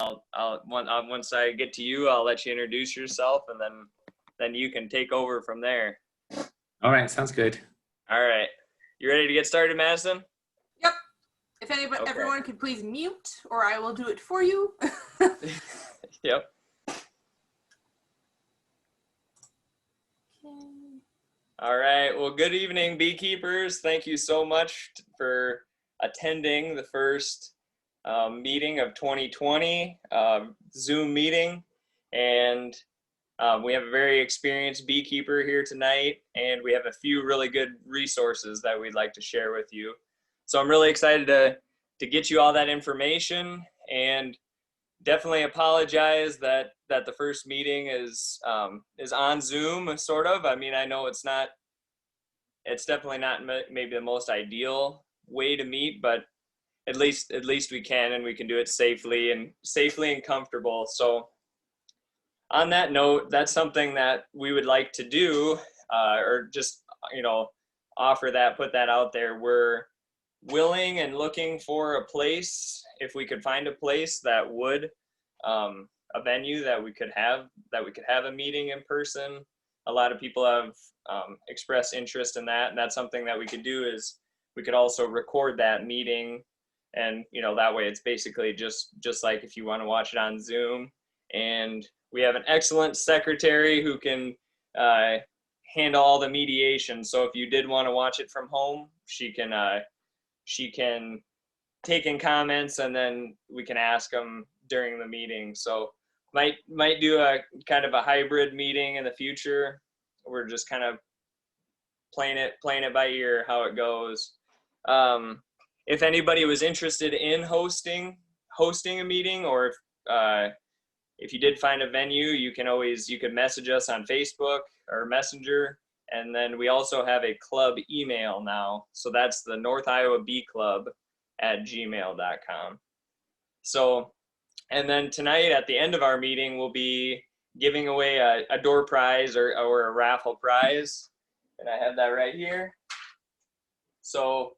Once I get to you, I'll let you introduce yourself, and then you can take over from there. All right, sounds good. All right, you ready to get started, Madison? Yep. If anybody, Okay. everyone could please mute, or I will do it for you. Yep. All right. Well, good evening, beekeepers. Thank you so much for attending the first meeting of 2020, Zoom meeting. And we have a very experienced beekeeper here tonight, and we have a few really good resources that we'd like to share with you. So I'm really excited to get you all that information, and definitely apologize that the first meeting is on Zoom, sort of. I mean, I know it's definitely not maybe the most ideal way to meet, but at least we can, and we can do it safely and comfortable. So on that note, that's something that we would like to do, or just, put that out there. We're willing and looking for a place, if we could find a place that would, a venue that we could have a meeting in person. A lot of people have expressed interest in that, and that's something that we could do. Is we could also record that meeting, and that way it's basically just like if you want to watch it on Zoom. And we have an excellent secretary who can handle all the mediation. So if you did want to watch it from home, she can take in comments, and then we can ask them during the meeting. So might do a kind of a hybrid meeting in the future. We're just kind of playing it by ear how it goes. If anybody was interested in hosting a meeting, or if you did find a venue, you could message us on Facebook or Messenger. And then we also have a club email now. So that's the North Iowa Bee Club at gmail.com. So, and then tonight at the end of our meeting, we'll be giving away a door prize or a raffle prize. And I have that right here. So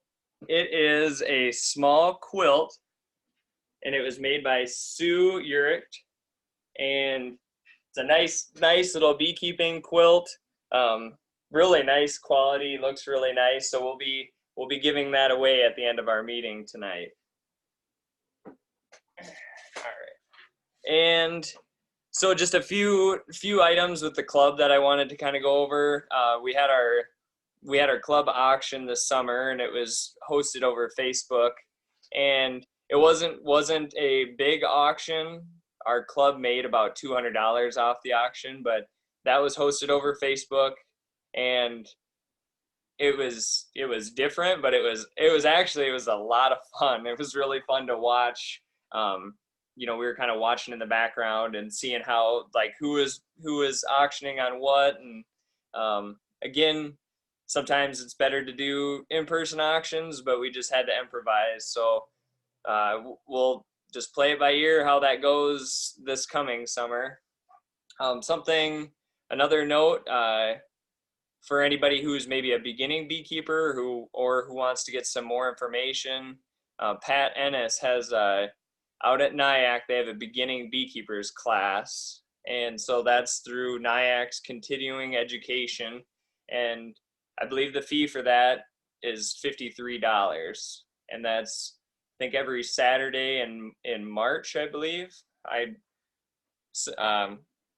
it is a small quilt, and it was made by Sue Uricht. And it's a nice little beekeeping quilt. Really nice quality, looks really nice. So we'll be giving that away at the end of our meeting tonight. All right. And so just a few items with the club that I wanted to kind of go over. We had our club auction this summer, and it was hosted over Facebook. And it wasn't a big auction. Our club made about $200 off the auction, but that was hosted over Facebook, and it was different, but it was a lot of fun. It was really fun to watch. We were kind of watching in the background and seeing how, like, who is auctioning on what. And again, sometimes it's better to do in-person auctions, but we just had to improvise. So we'll just play it by ear how that goes this coming summer. Another note, for anybody who's maybe a beginning beekeeper who wants to get some more information, Pat Ennis has out at NIAC, they have a beginning beekeepers class. And so that's through NIAC's continuing education. And I believe the fee for that is $53. And that's, I think, every Saturday in March, I believe.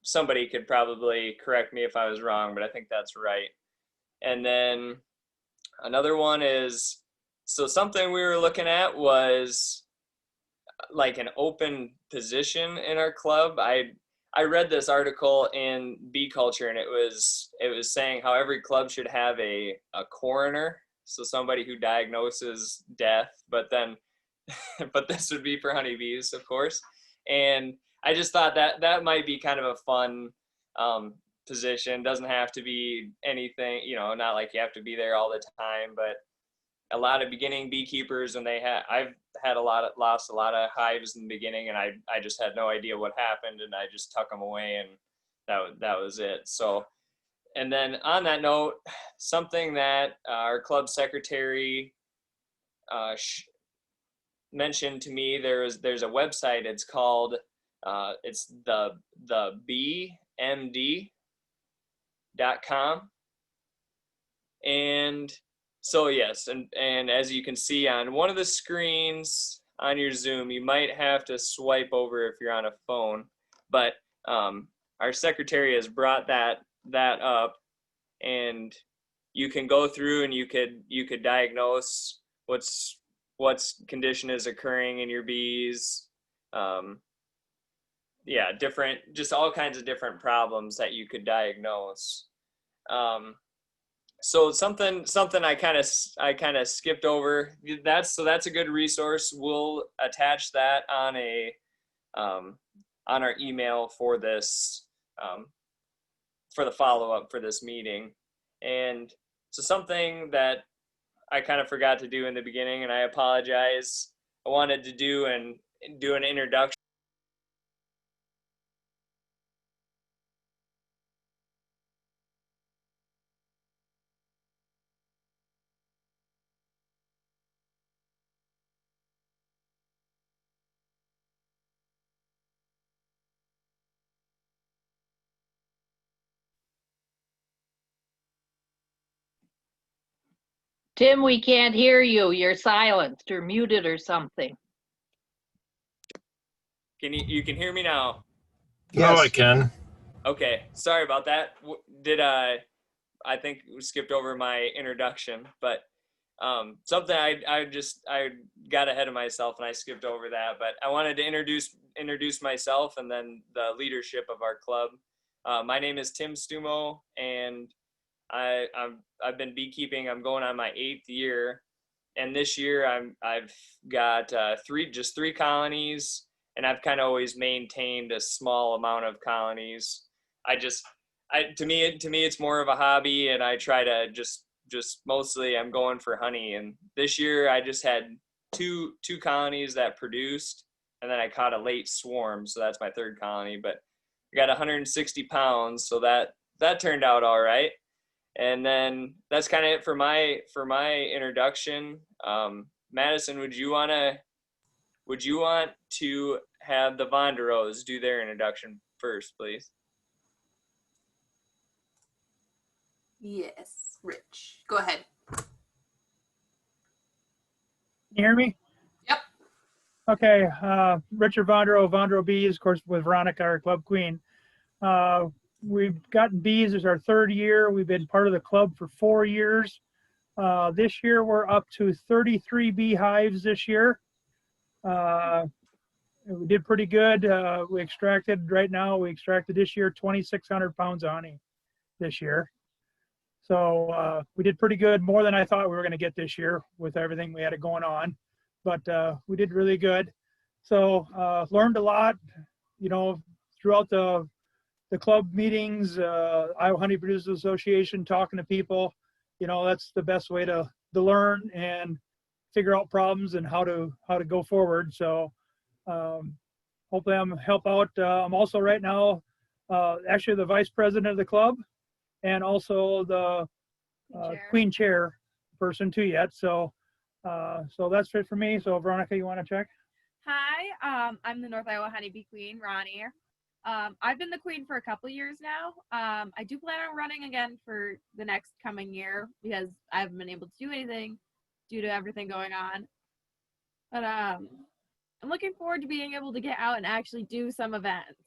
Somebody could probably correct me if I was wrong, but I think that's right. And then another one is, so something we were looking at was like an open position in our club. I read this article in Bee Culture, and it was saying how every club should have a coroner, so somebody who diagnoses death, but this would be for honeybees, of course. And I just thought that might be kind of a fun position. Doesn't have to be anything, not like you have to be there all the time, but a lot of beginning beekeepers, and I've had lost a lot of hives in the beginning, and I just had no idea what happened, and I just tuck them away, and that was it. So, and then on that note, something that our club secretary mentioned to me, there's a website. It's called It's the bmd.com. And so yes, and as you can see on one of the screens on your Zoom, you might have to swipe over if you're on a phone, but our secretary has brought that up, and you can go through and you could diagnose what's condition is occurring in your bees. Yeah, just all kinds of different problems that you could diagnose. So something I kind of skipped over. That's a good resource. We'll attach that on our email for this for the follow-up for this meeting. And so something that I kind of forgot to do in the beginning, and I apologize. I wanted to do an introduction. Tim, we can't hear you. You're silenced or muted or something. You can hear me now? Yes. Oh, I can. Okay, sorry about that. I think we skipped over my introduction, but something I got ahead of myself and I skipped over that. But I wanted to introduce myself and then the leadership of our club. My name is Tim Stumo, and I've been beekeeping. I'm going on my 8th year, and this year I've got three colonies, and I've kind of always maintained a small amount of colonies. To me it's more of a hobby, and I try to just mostly I'm going for honey. And this year I just had two colonies that produced, and then I caught a late swarm, so that's my 3rd colony. But I got 160 pounds, so that turned out all right. And then that's kind of it for my introduction. Madison, would you want to have the Vonderos do their introduction first, please? Yes, Rich. Go ahead. Can you hear me? Yep. Okay. Richard Vondero Bees, of course, with Veronica, our club queen. We've gotten bees. It's our 3rd year. We've been part of the club for 4 years. This year, we're up to 33 beehives this year. We did pretty good. We extracted this year 2,600 pounds of honey this year. So we did pretty good, more than I thought we were going to get this year with everything we had going on. But we did really good. So learned a lot, throughout the club meetings, Iowa Honey Producers Association, talking to people. That's the best way to learn and figure out problems and how to go forward. So hopefully I'm help out. I'm also right now actually the vice president of the club, and also the queen chair person too yet. So that's it for me. So Veronica, you want to check? Hi, I'm the North Iowa Honeybee Queen, Ronnie. I've been the queen for a couple years now. I do plan on running again for the next coming year because I haven't been able to do anything due to everything going on. But I'm looking forward to being able to get out and actually do some events.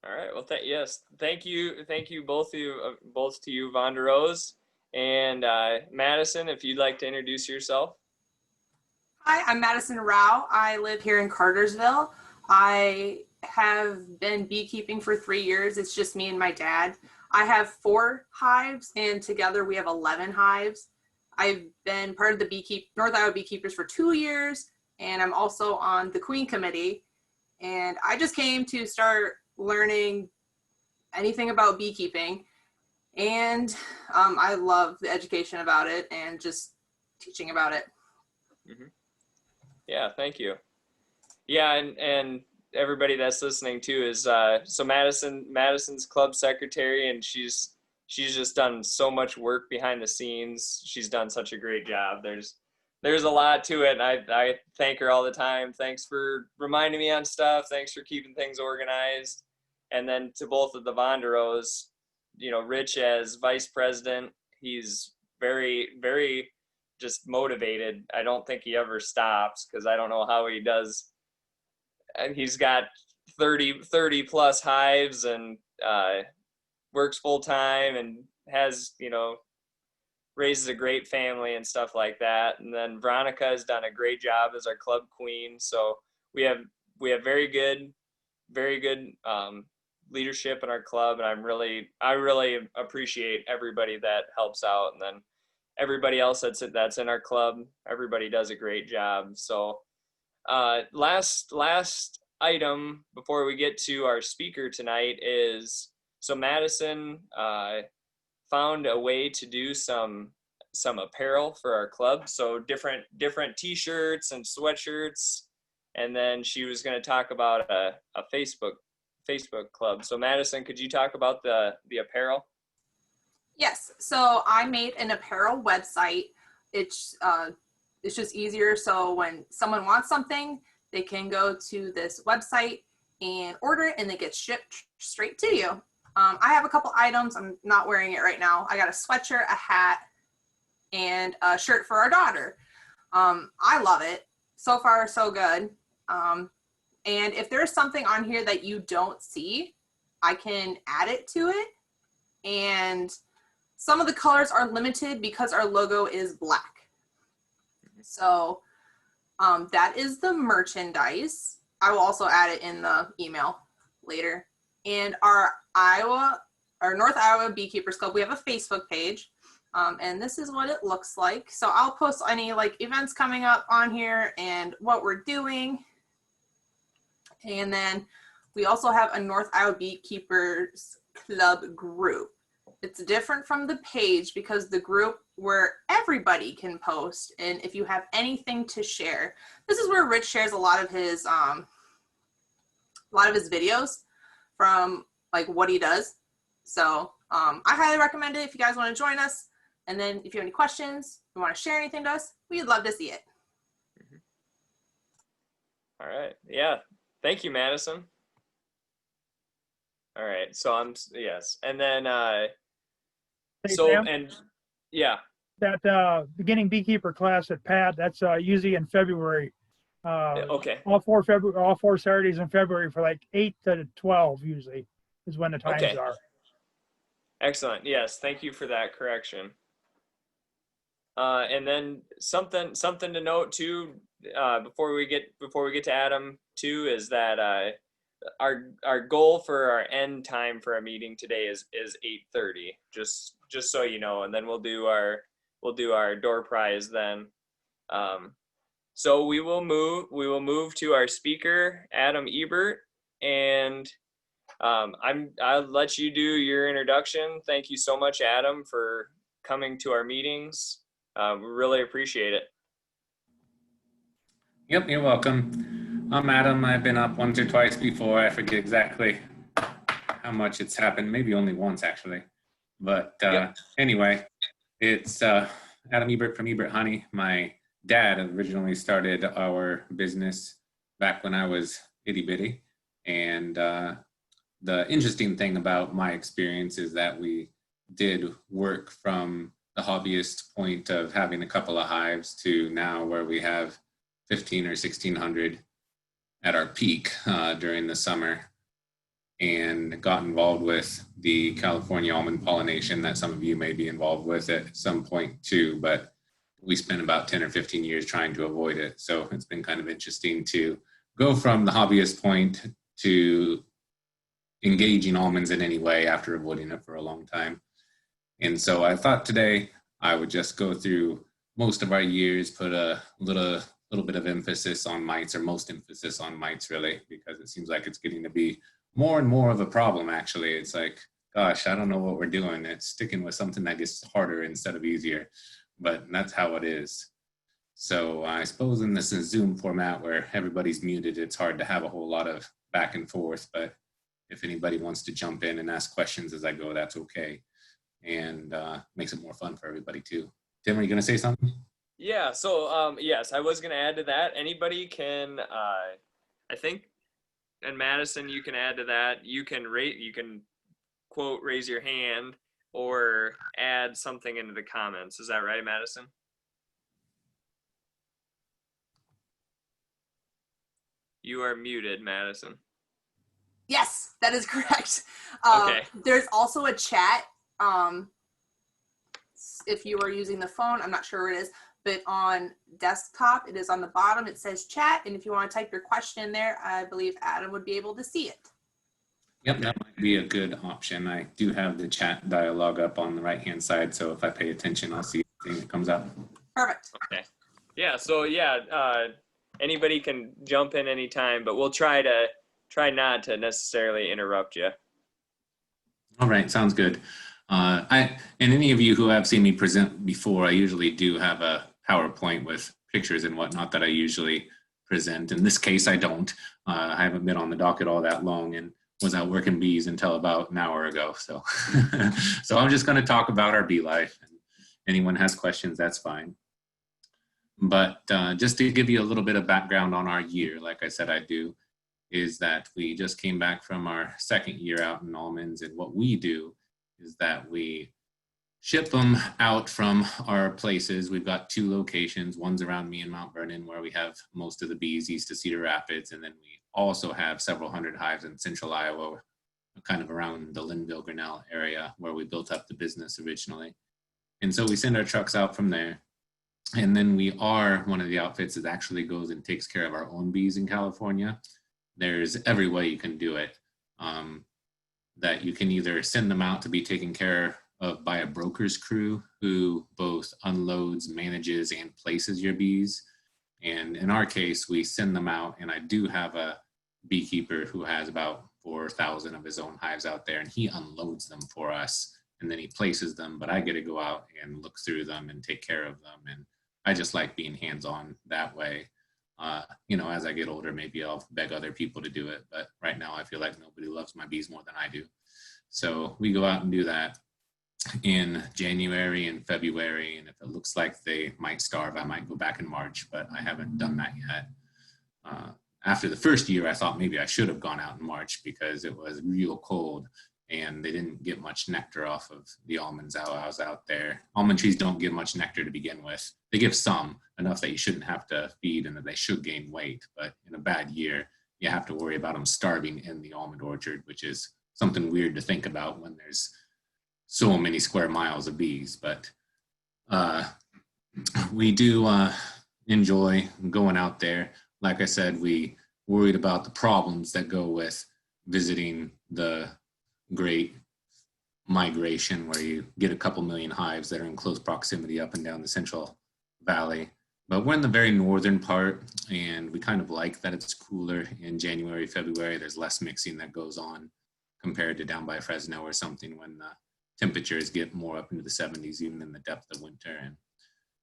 All right. Well, yes. Thank you, both to you, Vonderos, and Madison. If you'd like to introduce yourself. Hi, I'm Madison Rao. I live here in Cartersville. I have been beekeeping for 3 years. It's just me and my dad. I have 4 hives, and together we have 11 hives. I've been part of the North Iowa Beekeepers for 2 years, and I'm also on the Queen Committee. And I just came to start learning anything about beekeeping, and I love the education about it and just teaching about it. Mm-hmm. Yeah, thank you. Yeah, and everybody that's listening too is so Madison's club secretary, and she's just done so much work behind the scenes. She's done such a great job. There's there's a lot to it. And I thank her all the time. Thanks for reminding me on stuff. Thanks for keeping things organized. And then to both of the Vonderos, you know, Rich as vice president, he's very, very just motivated. I don't think he ever stops because I don't know how he does. And he's got 30 plus hives and works full time and has, you know, raises a great family and stuff like that. And then Veronica has done a great job as our club queen. So we have very good leadership in our club, and I really appreciate everybody that helps out. And then everybody else that's in our club, everybody does a great job. So last item before we get to our speaker tonight is, so Madison found a way to do some apparel for our club. So different t-shirts and sweatshirts. And then she was going to talk about a Facebook club. So Madison, could you talk about the apparel? Yes. So I made an apparel website. It's just easier. So when someone wants something, they can go to this website and order it, and it gets shipped straight to you. I have a couple items. I'm not wearing it right now. I got a sweatshirt, a hat, and a shirt for our daughter. I love it. So far, so good. And if there's something on here that you don't see, I can add it to it. And some of the colors are limited because our logo is black. So that is the merchandise. I will also add it in the email later. And our North Iowa Beekeepers Club, we have a Facebook page. And this is what it looks like. So I'll post any like events coming up on here and what we're doing. And then we also have a North Iowa Beekeepers Club group. It's different from the page because the group where everybody can post, and if you have anything to share, this is where Rich shares a lot of his videos from like what he does. So I highly recommend it if you guys want to join us. And then if you have any questions, you want to share anything to us, we'd love to see it. All right. Yeah. Thank you, Madison. All right. So yes. And then, Hey, so, Sam, and yeah. that beginning beekeeper class at Pat, that's usually in February. Okay. All four Saturdays in February for like 8 to 12 usually is when the times Okay. are. Excellent. Yes. Thank you for that correction. And then something to note too, before we get to Adam too, is that our goal for our end time for our meeting today is 8:30. Just so you know, and then we'll do our door prize then. So we will move to our speaker, Adam Ebert, and I'll let you do your introduction. Thank you so much, Adam, for coming to our meetings. We really appreciate it. Yep, you're welcome. I'm Adam. I've been up once or twice before. I forget exactly how much it's happened. Maybe only once, actually. But anyway, it's Adam Ebert from Ebert Honey. My dad originally started our business back when I was itty bitty. And the interesting thing about my experience is that we did work from the hobbyist point of having a couple of hives to now where we have 15 or 1600 at our peak during the summer, and got involved with the California almond pollination that some of you may be involved with at some point too, but we spent about 10 or 15 years trying to avoid it. So it's been kind of interesting to go from the hobbyist point to engaging almonds in any way after avoiding it for a long time. And so I thought today I would just go through most of our years, put a little bit of emphasis on mites, or most emphasis on mites really, because it seems like it's getting to be more and more of a problem actually. It's like, gosh, I don't know what we're doing. It's sticking with something that gets harder instead of easier, but that's how it is. So I suppose in this Zoom format where everybody's muted, it's hard to have a whole lot of back and forth, but if anybody wants to jump in and ask questions as I go, that's okay. And makes it more fun for everybody too. Tim, are you going to say something? Yeah, so yes, I was gonna add to that. Anybody can, I think, and Madison, you can add to that. You can quote raise your hand or add something into the comments. Is that right, Madison? You are muted, Madison. Yes, that is correct. Okay. There's also a chat. If you are using the phone, I'm not sure where it is, but on desktop, it is on the bottom. It says chat. And if you want to type your question in there, I believe Adam would be able to see it. Yep, that might be a good option. I do have the chat dialogue up on the right-hand side, so if I pay attention, I'll see everything that comes up. Perfect. Okay. Yeah, so yeah, anybody can jump in anytime, but we'll try not to necessarily interrupt you. All right, sounds good. And any of you who have seen me present before, I usually do have a PowerPoint with pictures and whatnot that I usually present. In this case, I don't. I haven't been on the docket all that long and was out working bees until about an hour ago. So, so I'm just going to talk about our bee life. And anyone has questions, that's fine. But just to give you a little bit of background on our year, like I said I do, is that we just came back from our second year out in almonds, and what we do is that we ship them out from our places. We've got 2 locations. One's around me in Mount Vernon, where we have most of the bees east of Cedar Rapids, and then we also have several hundred hives in central Iowa, kind of around the Linville-Grinnell area where we built up the business originally. And so we send our trucks out from there. And then we are one of the outfits that actually goes and takes care of our own bees in California. There's every way you can do it. That you can either send them out to be taken care of by a broker's crew who both unloads, manages, and places your bees. And in our case, we send them out, and I do have a beekeeper who has about 4,000 of his own hives out there, and he unloads them for us, and then he places them, but I get to go out and look through them and take care of them. And I just like being hands-on that way. You know, as I get older, maybe I'll beg other people to do it. But right now, I feel like nobody loves my bees more than I do. So we go out and do that in January and February. And if it looks like they might starve, I might go back in March, but I haven't done that yet. After the first year, I thought maybe I should have gone out in March because it was real cold and they didn't get much nectar off of the almonds while I was out there. Almond trees don't give much nectar to begin with. They give some, enough that you shouldn't have to feed and that they should gain weight. But in a bad year, you have to worry about them starving in the almond orchard, which is something weird to think about when there's so many square miles of bees. But we do enjoy going out there. Like I said, we worried about the problems that go with visiting the great migration where you get a couple million hives that are in close proximity up and down the Central Valley. But we're in the very northern part, and we kind of like that it's cooler in January, February. There's less mixing that goes on compared to down by Fresno or something when the temperatures get more up into the 70s, even in the depth of winter. And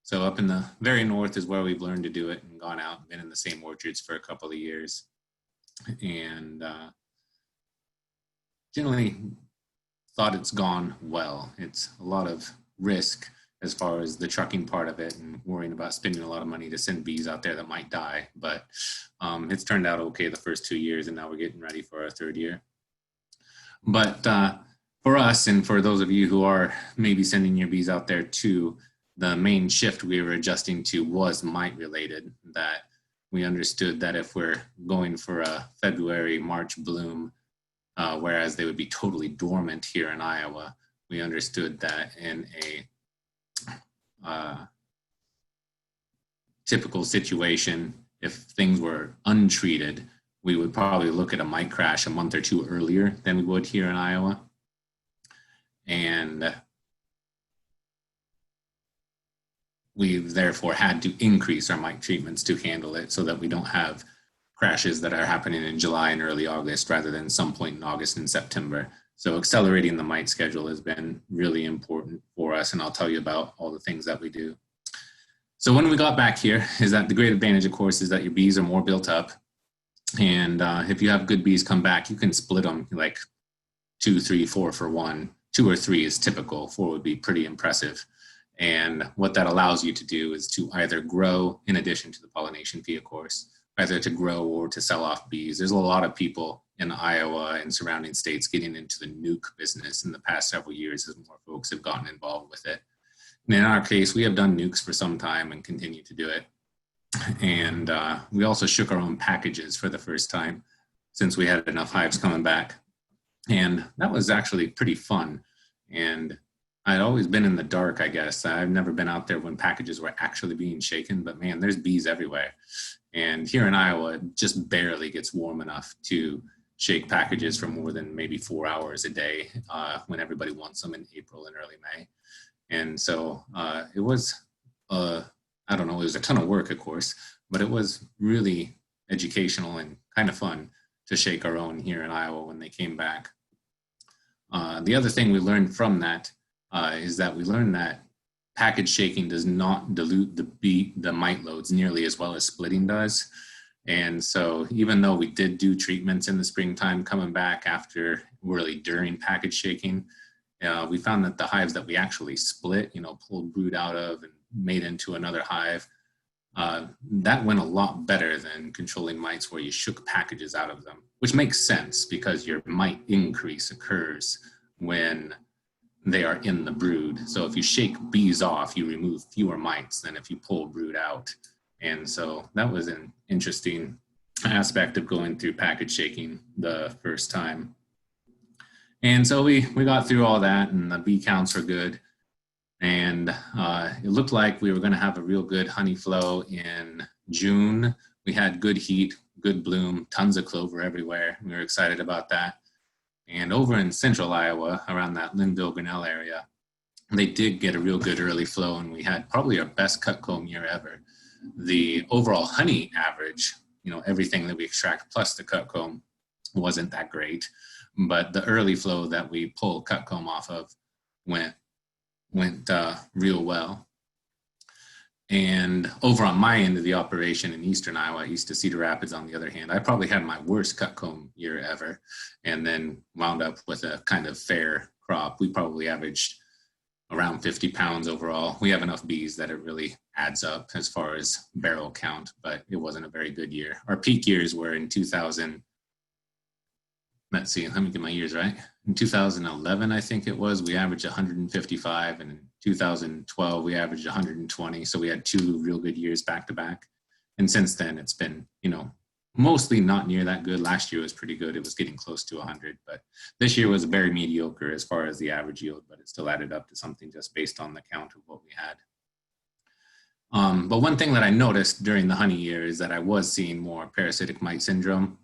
so up in the very north is where we've learned to do it and gone out and been in the same orchards for a couple of years. And generally thought it's gone well. It's a lot of risk as far as the trucking part of it and worrying about spending a lot of money to send bees out there that might die. But it's turned out okay the first 2 years, and now we're getting ready for our 3rd year. But for us, and for those of you who are maybe sending your bees out there too, the main shift we were adjusting to was mite related, that we understood that if we're going for a February, March bloom, whereas they would be totally dormant here in Iowa, we understood that in a typical situation, if things were untreated, we would probably look at a mite crash a month or 2 earlier than we would here in Iowa. And we've therefore had to increase our mite treatments to handle it so that we don't have crashes that are happening in July and early August rather than some point in August and September. So accelerating the mite schedule has been really important for us, and I'll tell you about all the things that we do. So when we got back here, is that the great advantage, of course, is that your bees are more built up. And if you have good bees come back, you can split them like 2, 3, 4 for 1. 2 or 3 is typical. 4 would be pretty impressive. And what that allows you to do is to either grow, in addition to the pollination fee, of course, either to grow or to sell off bees. There's a lot of people in Iowa and surrounding states getting into the nuke business in the past several years as more folks have gotten involved with it. And in our case, we have done nukes for some time and continue to do it. And we also shook our own packages for the first time since we had enough hives coming back. And that was actually pretty fun. And I'd always been in the dark, I guess. I've never been out there when packages were actually being shaken, but man, there's bees everywhere. And here in Iowa, it just barely gets warm enough to shake packages for more than maybe 4 hours a day when everybody wants them in April and early May. And so it was, I don't know, it was a ton of work, of course, but it was really educational and kind of fun to shake our own here in Iowa when they came back. The other thing we learned from that is that we learned that package shaking does not dilute the mite loads nearly as well as splitting does. And so even though we did do treatments in the springtime coming back after, really during package shaking, we found that the hives that we actually split, pulled brood out of and made into another hive, that went a lot better than controlling mites where you shook packages out of them, which makes sense because your mite increase occurs when they are in the brood. So if you shake bees off, you remove fewer mites than if you pull brood out. And so that was an interesting aspect of going through package shaking the first time. And so we got through all that, and the bee counts were good. And it looked like we were going to have a real good honey flow in June. We had good heat, good bloom, tons of clover everywhere. We were excited about that. And over in central Iowa, around that Linville-Grinnell area, they did get a real good early flow, and we had probably our best cut comb year ever. The overall honey average, everything that we extract plus the cut comb wasn't that great, but the early flow that we pulled cut comb off of went real well. And over on my end of the operation in eastern Iowa, east of Cedar Rapids, on the other hand, I probably had my worst cut comb year ever, and then wound up with a kind of fair crop. We probably averaged around 50 pounds overall. We have enough bees that it really adds up as far as barrel count, but it wasn't a very good year. Our peak years were in 2000. Let's see, let me get my years right. In 2011, I think it was, we averaged 155, and in 2012, we averaged 120. So we had 2 real good years back to back. And since then, it's been, mostly not near that good. Last year was pretty good. It was getting close to 100, but this year was very mediocre as far as the average yield, but it still added up to something just based on the count of what we had. But one thing that I noticed during the honey year is that I was seeing more parasitic mite syndrome.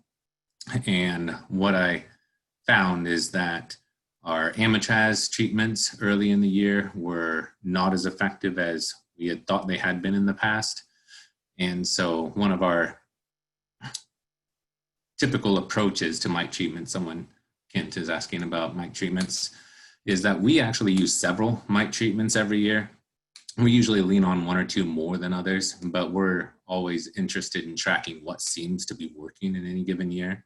And what I found is that our amitraz treatments early in the year were not as effective as we had thought they had been in the past. And so one of our typical approaches to mite treatment, Kent is asking about mite treatments, is that we actually use several mite treatments every year. We usually lean on 1 or 2 more than others, but we're always interested in tracking what seems to be working in any given year.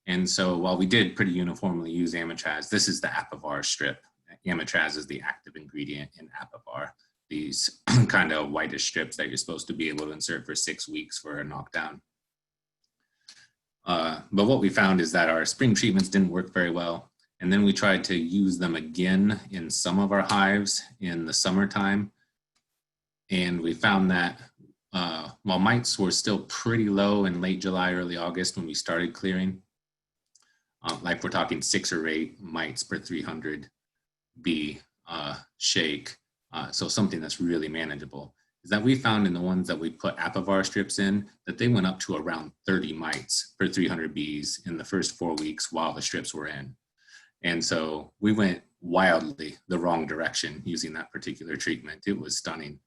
And so while we did pretty uniformly use amitraz, this is the Apivar strip. Amitraz is the active ingredient in Apivar, these kind of whitish strips that you're supposed to be able to insert for 6 weeks for a knockdown. But what we found is that our spring treatments didn't work very well. And then we tried to use them again in some of our hives in the summertime. And we found that while mites were still pretty low in late July, early August when we started clearing, like we're talking 6 or 8 mites per 300 bee shake, so something that's really manageable, is that we found in the ones that we put Apivar strips in that they went up to around 30 mites per 300 bees in the first 4 weeks while the strips were in. And so we went wildly the wrong direction using that particular treatment. It was stunning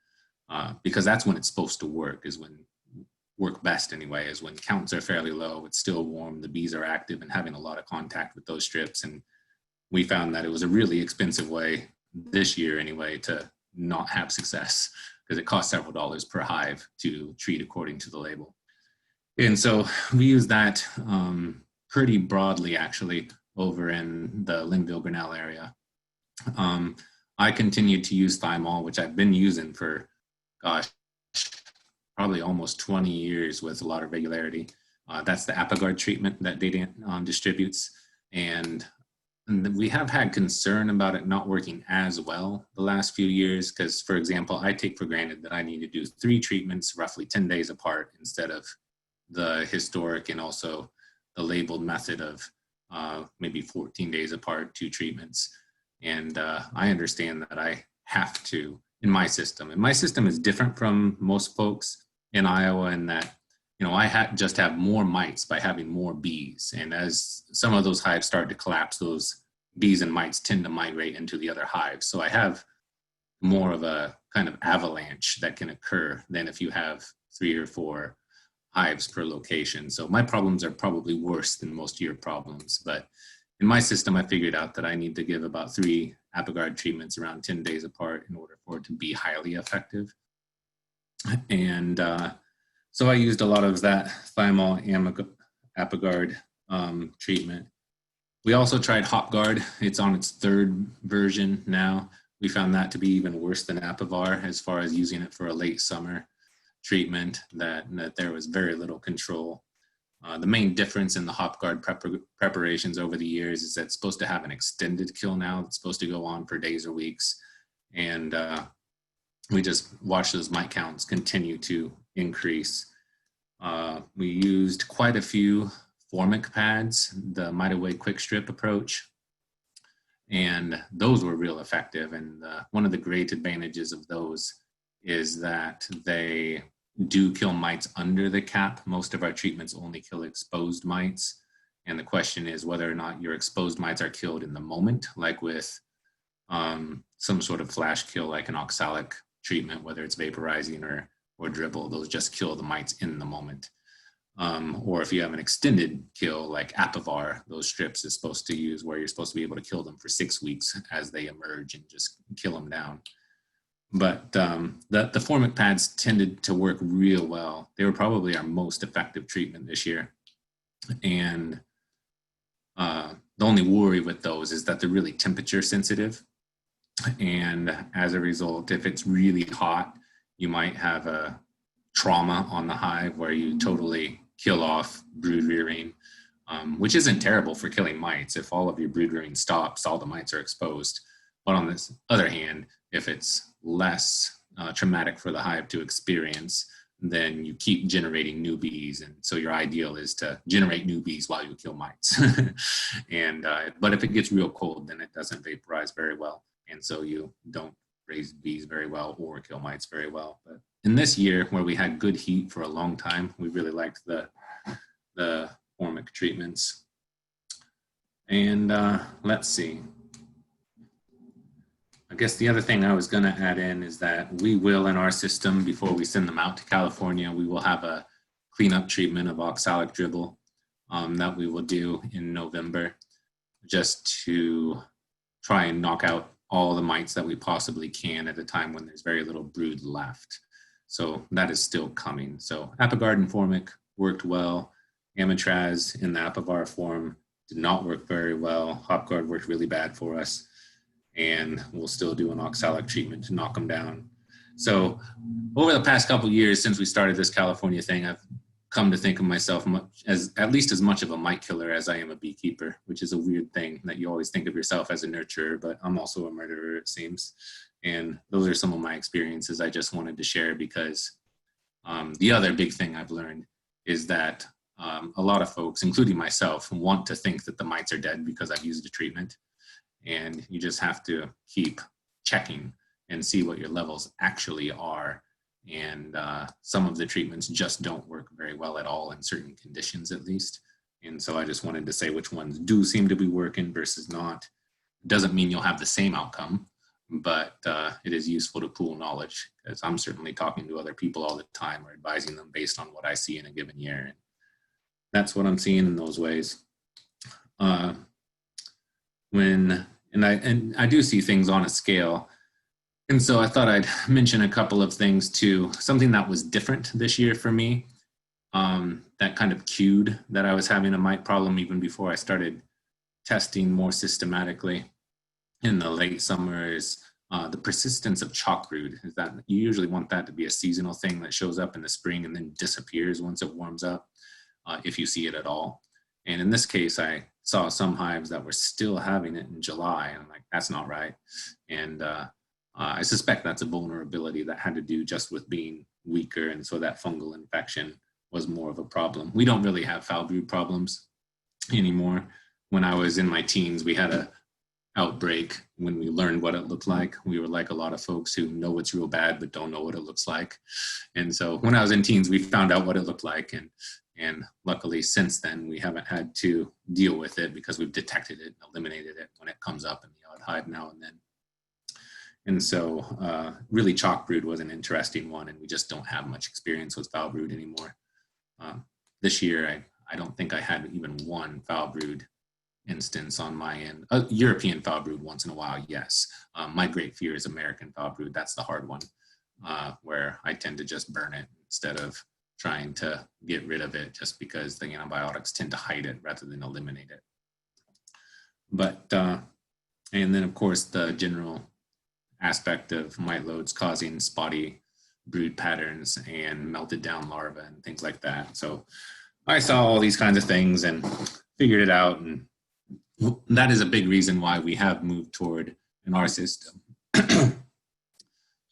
because that's when it's supposed to work, work best anyway, is when counts are fairly low, it's still warm, the bees are active and having a lot of contact with those strips. And we found that it was a really expensive way this year anyway to not have success, because it costs several dollars per hive to treat according to the label. And so we use that pretty broadly actually over in the Linville-Grinnell area. I continued to use thymol, which I've been using for, gosh, probably almost 20 years with a lot of regularity. That's the Apogard treatment that Data distributes. And we have had concern about it not working as well the last few years because, for example, I take for granted that I need to do 3 treatments roughly 10 days apart instead of the historic and also the labeled method of maybe 14 days apart, 2 treatments. And I understand that I have to in my system. And my system is different from most folks in Iowa in that, you know, I just have more mites by having more bees. And as some of those hives start to collapse, those bees and mites tend to migrate into the other hives. So I have more of a kind of avalanche that can occur than if you have 3 or 4 hives per location. So my problems are probably worse than most of your problems. But in my system, I figured out that I need to give about 3 Apogard treatments around 10 days apart in order for it to be highly effective. And so I used a lot of that thymol Apogard treatment. We also tried HopGuard. It's on its 3rd version now. We found that to be even worse than Apivar as far as using it for a late summer treatment, that there was very little control. The main difference in the HopGuard preparations over the years is that it's supposed to have an extended kill now. It's supposed to go on for days or weeks. And we just watched those mite counts continue to increase. We used quite a few formic pads, the Mite Away Quick Strip approach, and those were real effective. And one of the great advantages of those is that they do kill mites under the cap. Most of our treatments only kill exposed mites. And the question is whether or not your exposed mites are killed in the moment, like with some sort of flash kill, like an oxalic treatment, whether it's vaporizing or dribble, those just kill the mites in the moment. Or if you have an extended kill like Apivar, those strips is supposed to use where you're supposed to be able to kill them for 6 weeks as they emerge and just kill them down. But the formic pads tended to work real well. They were probably our most effective treatment this year. And the only worry with those is that they're really temperature sensitive. And as a result, if it's really hot, you might have a trauma on the hive where you totally kill off brood rearing, which isn't terrible for killing mites. If all of your brood rearing stops, all the mites are exposed. But on this other hand, if it's less traumatic for the hive to experience, then you keep generating new bees. And so your ideal is to generate new bees while you kill mites. And but if it gets real cold, then it doesn't vaporize very well. And so you don't raise bees very well or kill mites very well. But in this year where we had good heat for a long time, we really liked the formic treatments. And let's see. I guess the other thing I was going to add in is that we will, in our system, before we send them out to California, we will have a cleanup treatment of oxalic dribble that we will do in November, just to try and knock out all the mites that we possibly can at a time when there's very little brood left. So that is still coming. So Apogard and formic worked well. Amitraz in the Apivar form did not work very well. HopGuard worked really bad for us. And we'll still do an oxalic treatment to knock them down. So over the past couple of years since we started this California thing, I've come to think of myself as at least as much of a mite killer as I am a beekeeper, which is a weird thing that you always think of yourself as a nurturer, but I'm also a murderer, it seems. And those are some of my experiences I just wanted to share because the other big thing I've learned is that a lot of folks, including myself, want to think that the mites are dead because I've used a treatment. And you just have to keep checking and see what your levels actually are. And some of the treatments just don't work very well at all in certain conditions, at least. And so I just wanted to say which ones do seem to be working versus not. Doesn't mean you'll have the same outcome, but it is useful to pool knowledge, because I'm certainly talking to other people all the time or advising them based on what I see in a given year. And that's what I'm seeing in those ways. And I do see things on a scale. And so I thought I'd mention a couple of things too. Something that was different this year for me, that kind of cued that I was having a mite problem even before I started testing more systematically in the late summer is the persistence of chalk brood is that you usually want that to be a seasonal thing that shows up in the spring and then disappears once it warms up, if you see it at all. And in this case, I saw some hives that were still having it in July, and I'm like, that's not right. And I suspect that's a vulnerability that had to do just with being weaker, and so that fungal infection was more of a problem. We don't really have foul brood problems anymore. When I was in my teens, we had a outbreak when we learned what it looked like. We were like a lot of folks who know it's real bad but don't know what it looks like. And so when I was in teens, we found out what it looked like, and luckily since then we haven't had to deal with it because we've detected it and eliminated it when it comes up in the odd hive now and then. And so really chalk brood was an interesting one, and we just don't have much experience with foul brood anymore. This year I don't think I had even one foul brood instance on my end. European foul brood once in a while, yes. My great fear is American foul brood. That's the hard one, where I tend to just burn it instead of trying to get rid of it, just because the antibiotics tend to hide it rather than eliminate it. But, and then of course the general aspect of mite loads causing spotty brood patterns and melted down larvae and things like that. So I saw all these kinds of things and figured it out, and that is a big reason why we have moved toward, in our system,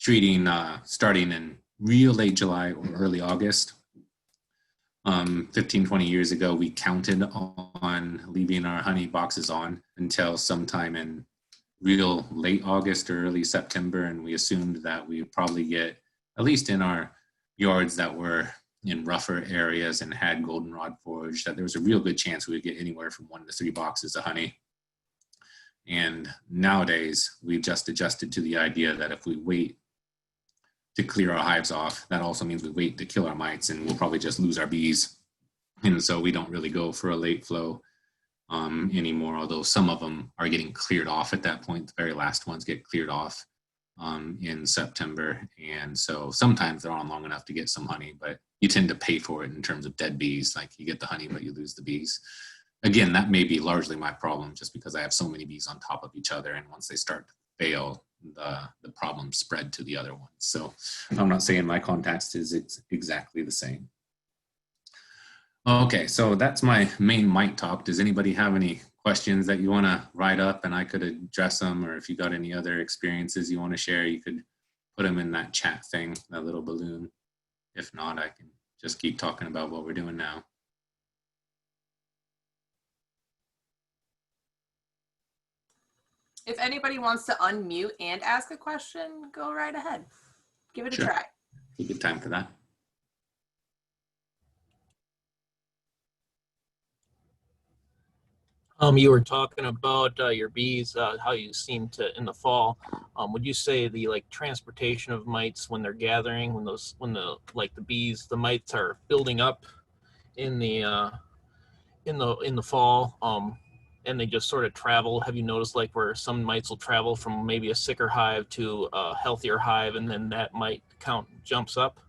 treating, starting in real late July or early August. 15, 20 years ago, we counted on leaving our honey boxes on until sometime in real late August or early September, and we assumed that we would probably get, at least in our yards that were in rougher areas and had goldenrod forage, that there was a real good chance we would get anywhere from 1 to 3 boxes of honey. And nowadays, we've just adjusted to the idea that if we wait to clear our hives off, that also means we wait to kill our mites, and we'll probably just lose our bees. And so we don't really go for a late flow anymore, although some of them are getting cleared off at that point. The very last ones get cleared off in September. And so sometimes they're on long enough to get some honey, but you tend to pay for it in terms of dead bees. Like you get the honey, but you lose the bees. Again, that may be largely my problem, just because I have so many bees on top of each other. And once they start to fail, the problem spread to the other ones. So I'm not saying my context is exactly the same. Okay, so that's my main mite talk. Does anybody have any questions that you want to write up and I could address them? Or if you got any other experiences you want to share, you could put them in that chat thing, that little balloon. If not, I can just keep talking about what we're doing now. If anybody wants to unmute and ask a question, go right ahead. Give it a try. Take good time for that. You were talking about your bees, how you seem to in the fall. Would you say the transportation of mites when they're gathering, when the mites are building up in the fall, and they just sort of travel? Have you noticed where some mites will travel from maybe a sicker hive to a healthier hive, and then that mite count jumps up?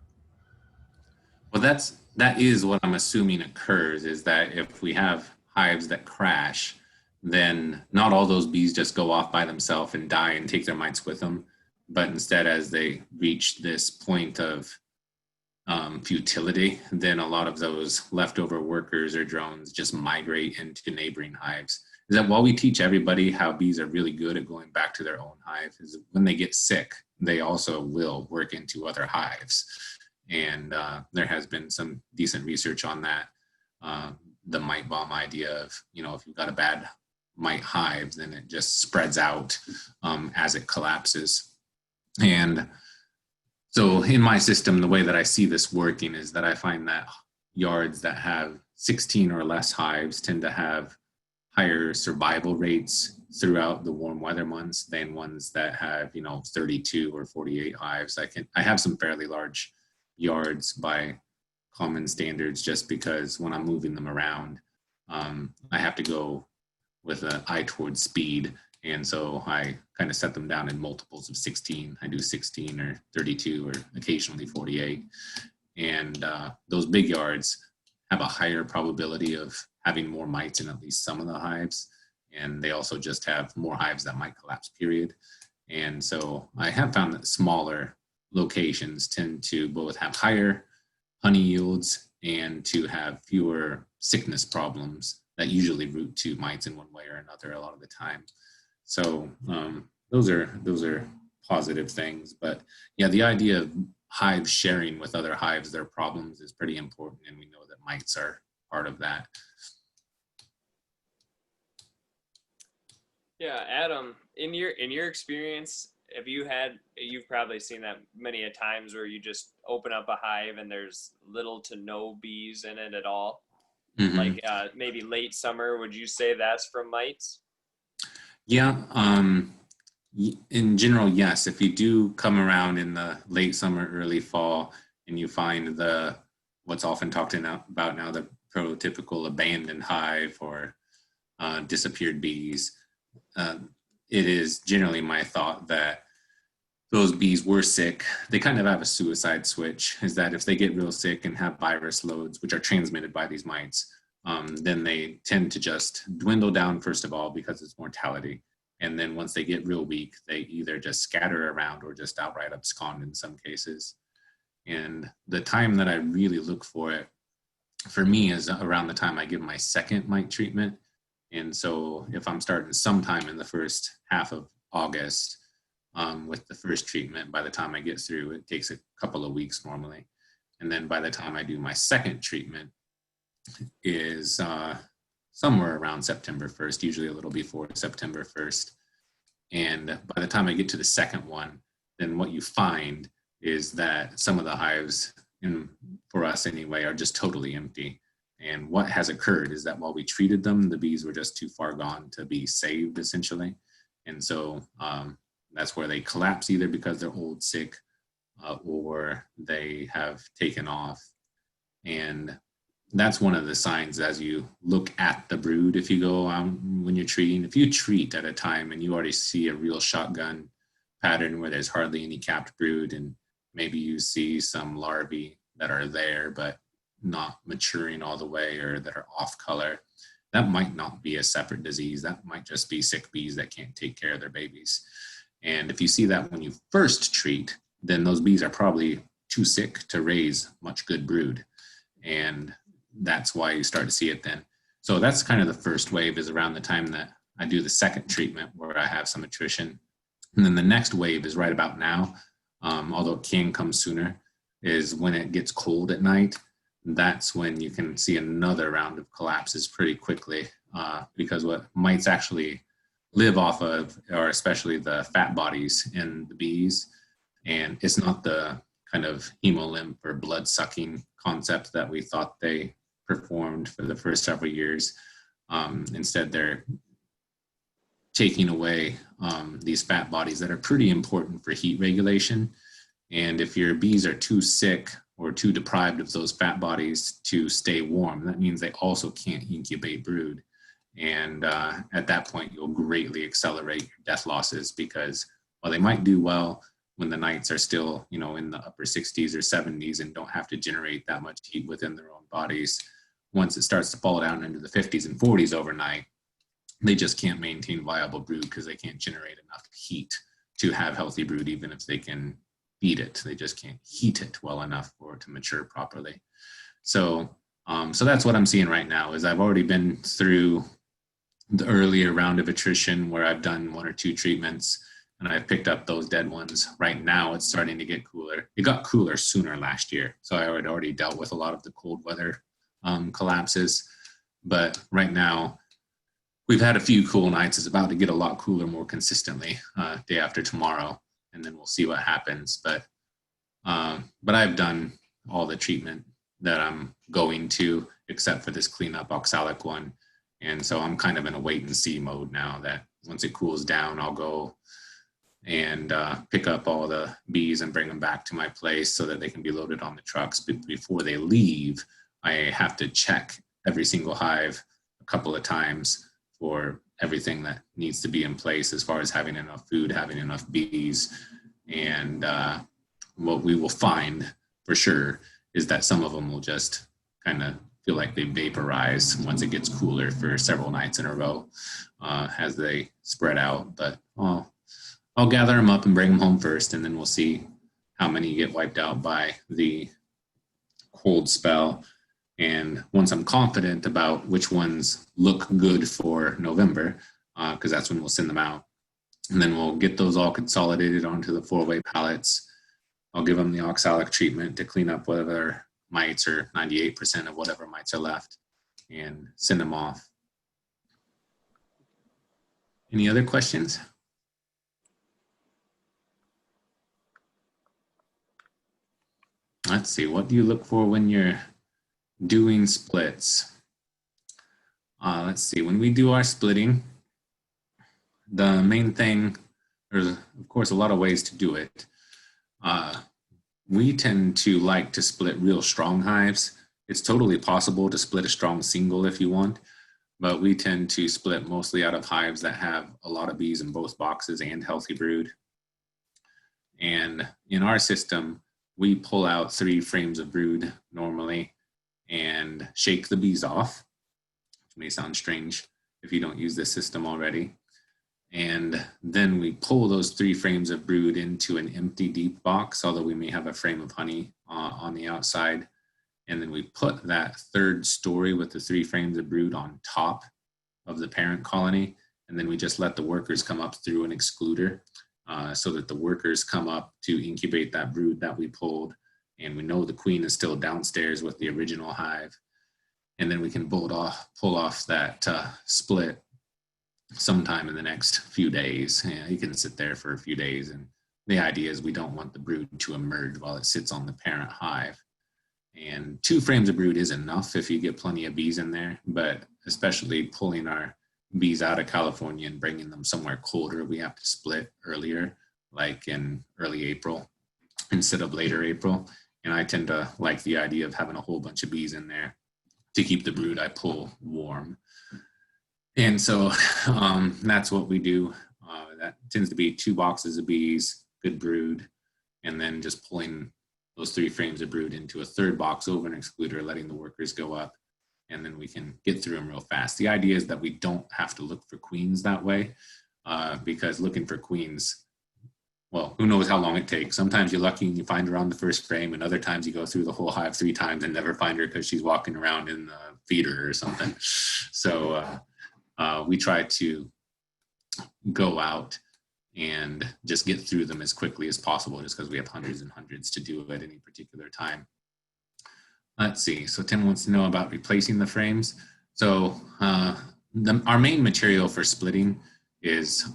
Well, that is what I'm assuming occurs, is that if we have hives that crash, then not all those bees just go off by themselves and die and take their mites with them, but instead, as they reach this point of futility, then a lot of those leftover workers or drones just migrate into neighboring hives. Is that while we teach everybody how bees are really good at going back to their own hive, is when they get sick, they also will work into other hives. And there has been some decent research on that. The mite bomb idea of, if you've got a bad mite hive, then it just spreads out as it collapses. And so in my system, the way that I see this working is that I find that yards that have 16 or less hives tend to have higher survival rates throughout the warm weather months than ones that have, 32 or 48 hives. I have some fairly large yards by common standards, just because when I'm moving them around, I have to go with an eye towards speed. And so I kind of set them down in multiples of 16. I do 16 or 32 or occasionally 48. And those big yards have a higher probability of having more mites in at least some of the hives. And they also just have more hives that might collapse, period. And so I have found that smaller locations tend to both have higher honey yields and to have fewer sickness problems that usually root to mites in one way or another a lot of the time. So those are positive things. But yeah, the idea of hives sharing with other hives their problems is pretty important, and we know that mites are part of that. Yeah, Adam, in your experience, you've probably seen that many a times where you just open up a hive and there's little to no bees in it at all. Mm-hmm. Like maybe late summer, would you say that's from mites? Yeah, in general, yes. If you do come around in the late summer, early fall, and you find what's often talked about now, the prototypical abandoned hive or disappeared bees, it is generally my thought that those bees were sick. They kind of have a suicide switch, is that if they get real sick and have virus loads, which are transmitted by these mites, then they tend to just dwindle down, first of all, because it's mortality. And then once they get real weak, they either just scatter around or just outright abscond in some cases. And the time that I really look for it, for me, is around the time I give my second mite treatment. And so if I'm starting sometime in the first half of August with the first treatment, by the time I get through, it takes a couple of weeks normally. And then by the time I do my second treatment is somewhere around September 1st, usually a little before September 1st. And by the time I get to the second one, then what you find is that some of the hives, for us anyway, are just totally empty. And what has occurred is that while we treated them, the bees were just too far gone to be saved, essentially. And so that's where they collapse, either because they're old, sick, or they have taken off. And that's one of the signs as you look at the brood. If you go when you're treating, if you treat at a time and you already see a real shotgun pattern where there's hardly any capped brood, and maybe you see some larvae that are there but not maturing all the way, or that are off color, that might not be a separate disease. That might just be sick bees that can't take care of their babies. And if you see that when you first treat, then those bees are probably too sick to raise much good brood. And that's why you start to see it then. So that's kind of the first wave, is around the time that I do the second treatment where I have some attrition. And then the next wave is right about now, although it can come sooner, is when it gets cold at night. That's when you can see another round of collapses pretty quickly, because what mites actually live off of are especially the fat bodies in the bees. And it's not the kind of hemolymph or blood sucking concept that we thought they performed for the first several years. Instead, they're taking away these fat bodies that are pretty important for heat regulation. And if your bees are too sick or too deprived of those fat bodies to stay warm, that means they also can't incubate brood. And at that point, you'll greatly accelerate your death losses, because while they might do well when the nights are still, in the upper 60s or 70s and don't have to generate that much heat within their own bodies, once it starts to fall down into the 50s and 40s overnight, they just can't maintain viable brood because they can't generate enough heat to have healthy brood, even if they can feed it. They just can't heat it well enough for it to mature properly. So that's what I'm seeing right now. Is I've already been through the earlier round of attrition where I've done 1 or 2 treatments, and I've picked up those dead ones. Right now, it's starting to get cooler. It got cooler sooner last year, so I had already dealt with a lot of the cold weather collapses. But right now, we've had a few cool nights. It's about to get a lot cooler more consistently day after tomorrow, and then we'll see what happens. But I've done all the treatment that I'm going to, except for this cleanup oxalic one. And so I'm kind of in a wait and see mode now, that once it cools down, I'll go and pick up all the bees and bring them back to my place so that they can be loaded on the trucks. But before they leave, I have to check every single hive a couple of times for everything that needs to be in place as far as having enough food, having enough bees. And what we will find for sure is that some of them will just kind of feel like they vaporize once it gets cooler for several nights in a row as they spread out. But I'll gather them up and bring them home first, and then we'll see how many get wiped out by the cold spell. And once I'm confident about which ones look good for November, because that's when we'll send them out, and then we'll get those all consolidated onto the 4-way pallets. I'll give them the oxalic treatment to clean up whatever mites, or 98% of whatever mites are left, and send them off. Any other questions? Let's see, what do you look for when you're doing splits? Let's see, when we do our splitting, the main thing, there's of course a lot of ways to do it. We tend to like to split real strong hives. It's totally possible to split a strong single if you want, but we tend to split mostly out of hives that have a lot of bees in both boxes and healthy brood. And in our system, we pull out 3 frames of brood normally and shake the bees off, which may sound strange if you don't use this system already. And then we pull those 3 frames of brood into an empty deep box, although we may have a frame of honey on the outside. And then we put that 3rd story with the 3 frames of brood on top of the parent colony. And then we just let the workers come up through an excluder so that the workers come up to incubate that brood that we pulled. And we know the queen is still downstairs with the original hive. And then we can pull off that split sometime in the next few days. Yeah, you can sit there for a few days, and the idea is we don't want the brood to emerge while it sits on the parent hive. And 2 frames of brood is enough if you get plenty of bees in there, but especially pulling our bees out of California and bringing them somewhere colder, we have to split earlier, like in early April instead of later April. And I tend to like the idea of having a whole bunch of bees in there to keep the brood I pull warm. And so that's what we do. That tends to be 2 boxes of bees, good brood, and then just pulling those 3 frames of brood into a 3rd box over an excluder, letting the workers go up, and then we can get through them real fast. The idea is that we don't have to look for queens that way, because looking for queens, well, who knows how long it takes. Sometimes you're lucky and you find her on the 1st frame, and other times you go through the whole hive 3 times and never find her because she's walking around in the feeder or something. So we try to go out and just get through them as quickly as possible, just because we have hundreds and hundreds to do at any particular time. Let's see, so Tim wants to know about replacing the frames. So our main material for splitting is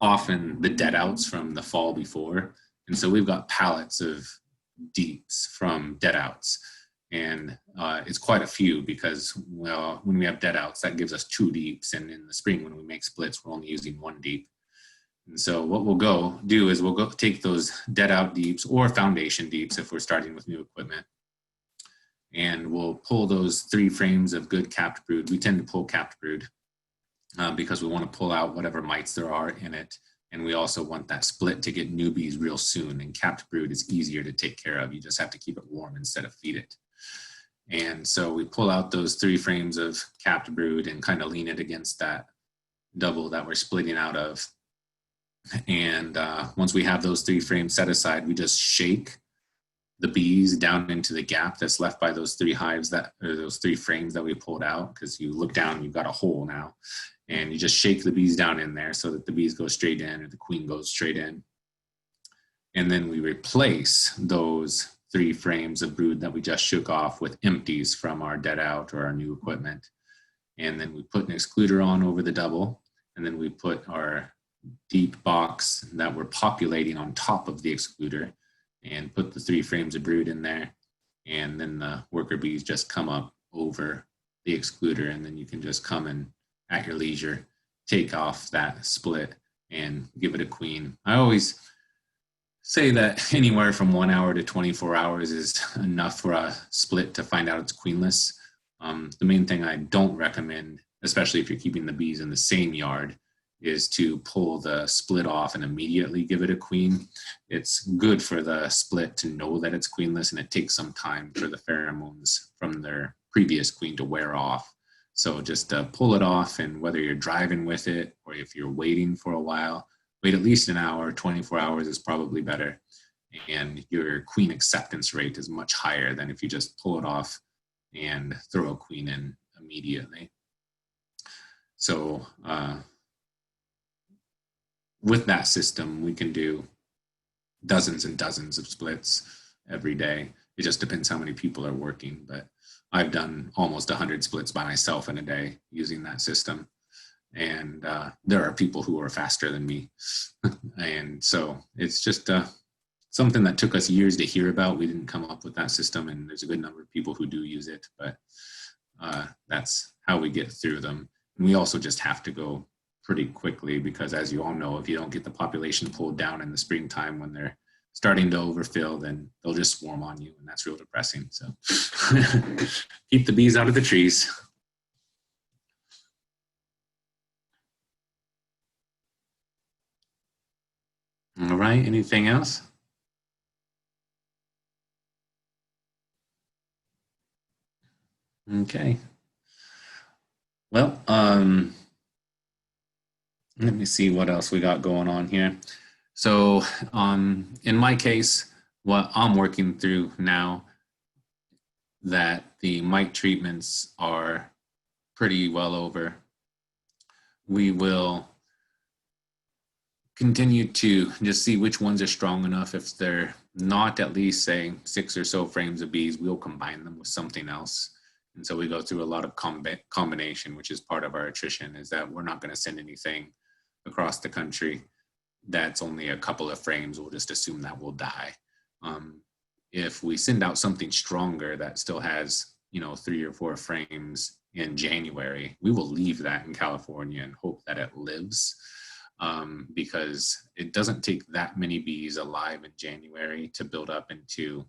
often the dead outs from the fall before. And so we've got pallets of deeps from dead outs. And it's quite a few because, well, when we have dead outs, that gives us 2 deeps. And in the spring, when we make splits, we're only using 1 deep. And so what we'll do is we'll go take those dead out deeps or foundation deeps if we're starting with new equipment. And we'll pull those 3 frames of good capped brood. We tend to pull capped brood because we want to pull out whatever mites there are in it. And we also want that split to get newbies real soon. And capped brood is easier to take care of. You just have to keep it warm instead of feed it. And so we pull out those 3 frames of capped brood and kind of lean it against that double that we're splitting out of. And once we have those 3 frames set aside, we just shake the bees down into the gap that's left by those 3 hives or those 3 frames that we pulled out, because you look down and you've got a hole now. And you just shake the bees down in there so that the bees go straight in or the queen goes straight in. And then we replace those 3 frames of brood that we just shook off with empties from our dead out or our new equipment. And then we put an excluder on over the double. And then we put our deep box that we're populating on top of the excluder and put the 3 frames of brood in there. And then the worker bees just come up over the excluder, and then you can just come and at your leisure, take off that split and give it a queen. I always say that anywhere from 1 hour to 24 hours is enough for a split to find out it's queenless. The main thing I don't recommend, especially if you're keeping the bees in the same yard, is to pull the split off and immediately give it a queen. It's good for the split to know that it's queenless, and it takes some time for the pheromones from their previous queen to wear off. So just pull it off, and whether you're driving with it or if you're waiting for a while, wait at least an hour. 24 hours is probably better. And your queen acceptance rate is much higher than if you just pull it off and throw a queen in immediately. So with that system, we can do dozens and dozens of splits every day. It just depends how many people are working, but I've done almost 100 splits by myself in a day using that system. And there are people who are faster than me. And so it's just something that took us years to hear about. We didn't come up with that system, and there's a good number of people who do use it, but that's how we get through them. And we also just have to go pretty quickly because, as you all know, if you don't get the population pulled down in the springtime when they're starting to overfill, then they'll just swarm on you, and that's real depressing. So keep the bees out of the trees. All right, anything else? Okay. Well, let me see what else we got going on here. So in my case, what I'm working through now, that the mite treatments are pretty well over, we will continue to just see which ones are strong enough. If they're not at least, say, 6 or so frames of bees, we'll combine them with something else. And so we go through a lot of combination, which is part of our attrition, is that we're not going to send anything across the country that's only a couple of frames. We'll just assume that will die. If we send out something stronger that still has, 3 or 4 frames in January, we will leave that in California and hope that it lives, because it doesn't take that many bees alive in January to build up into,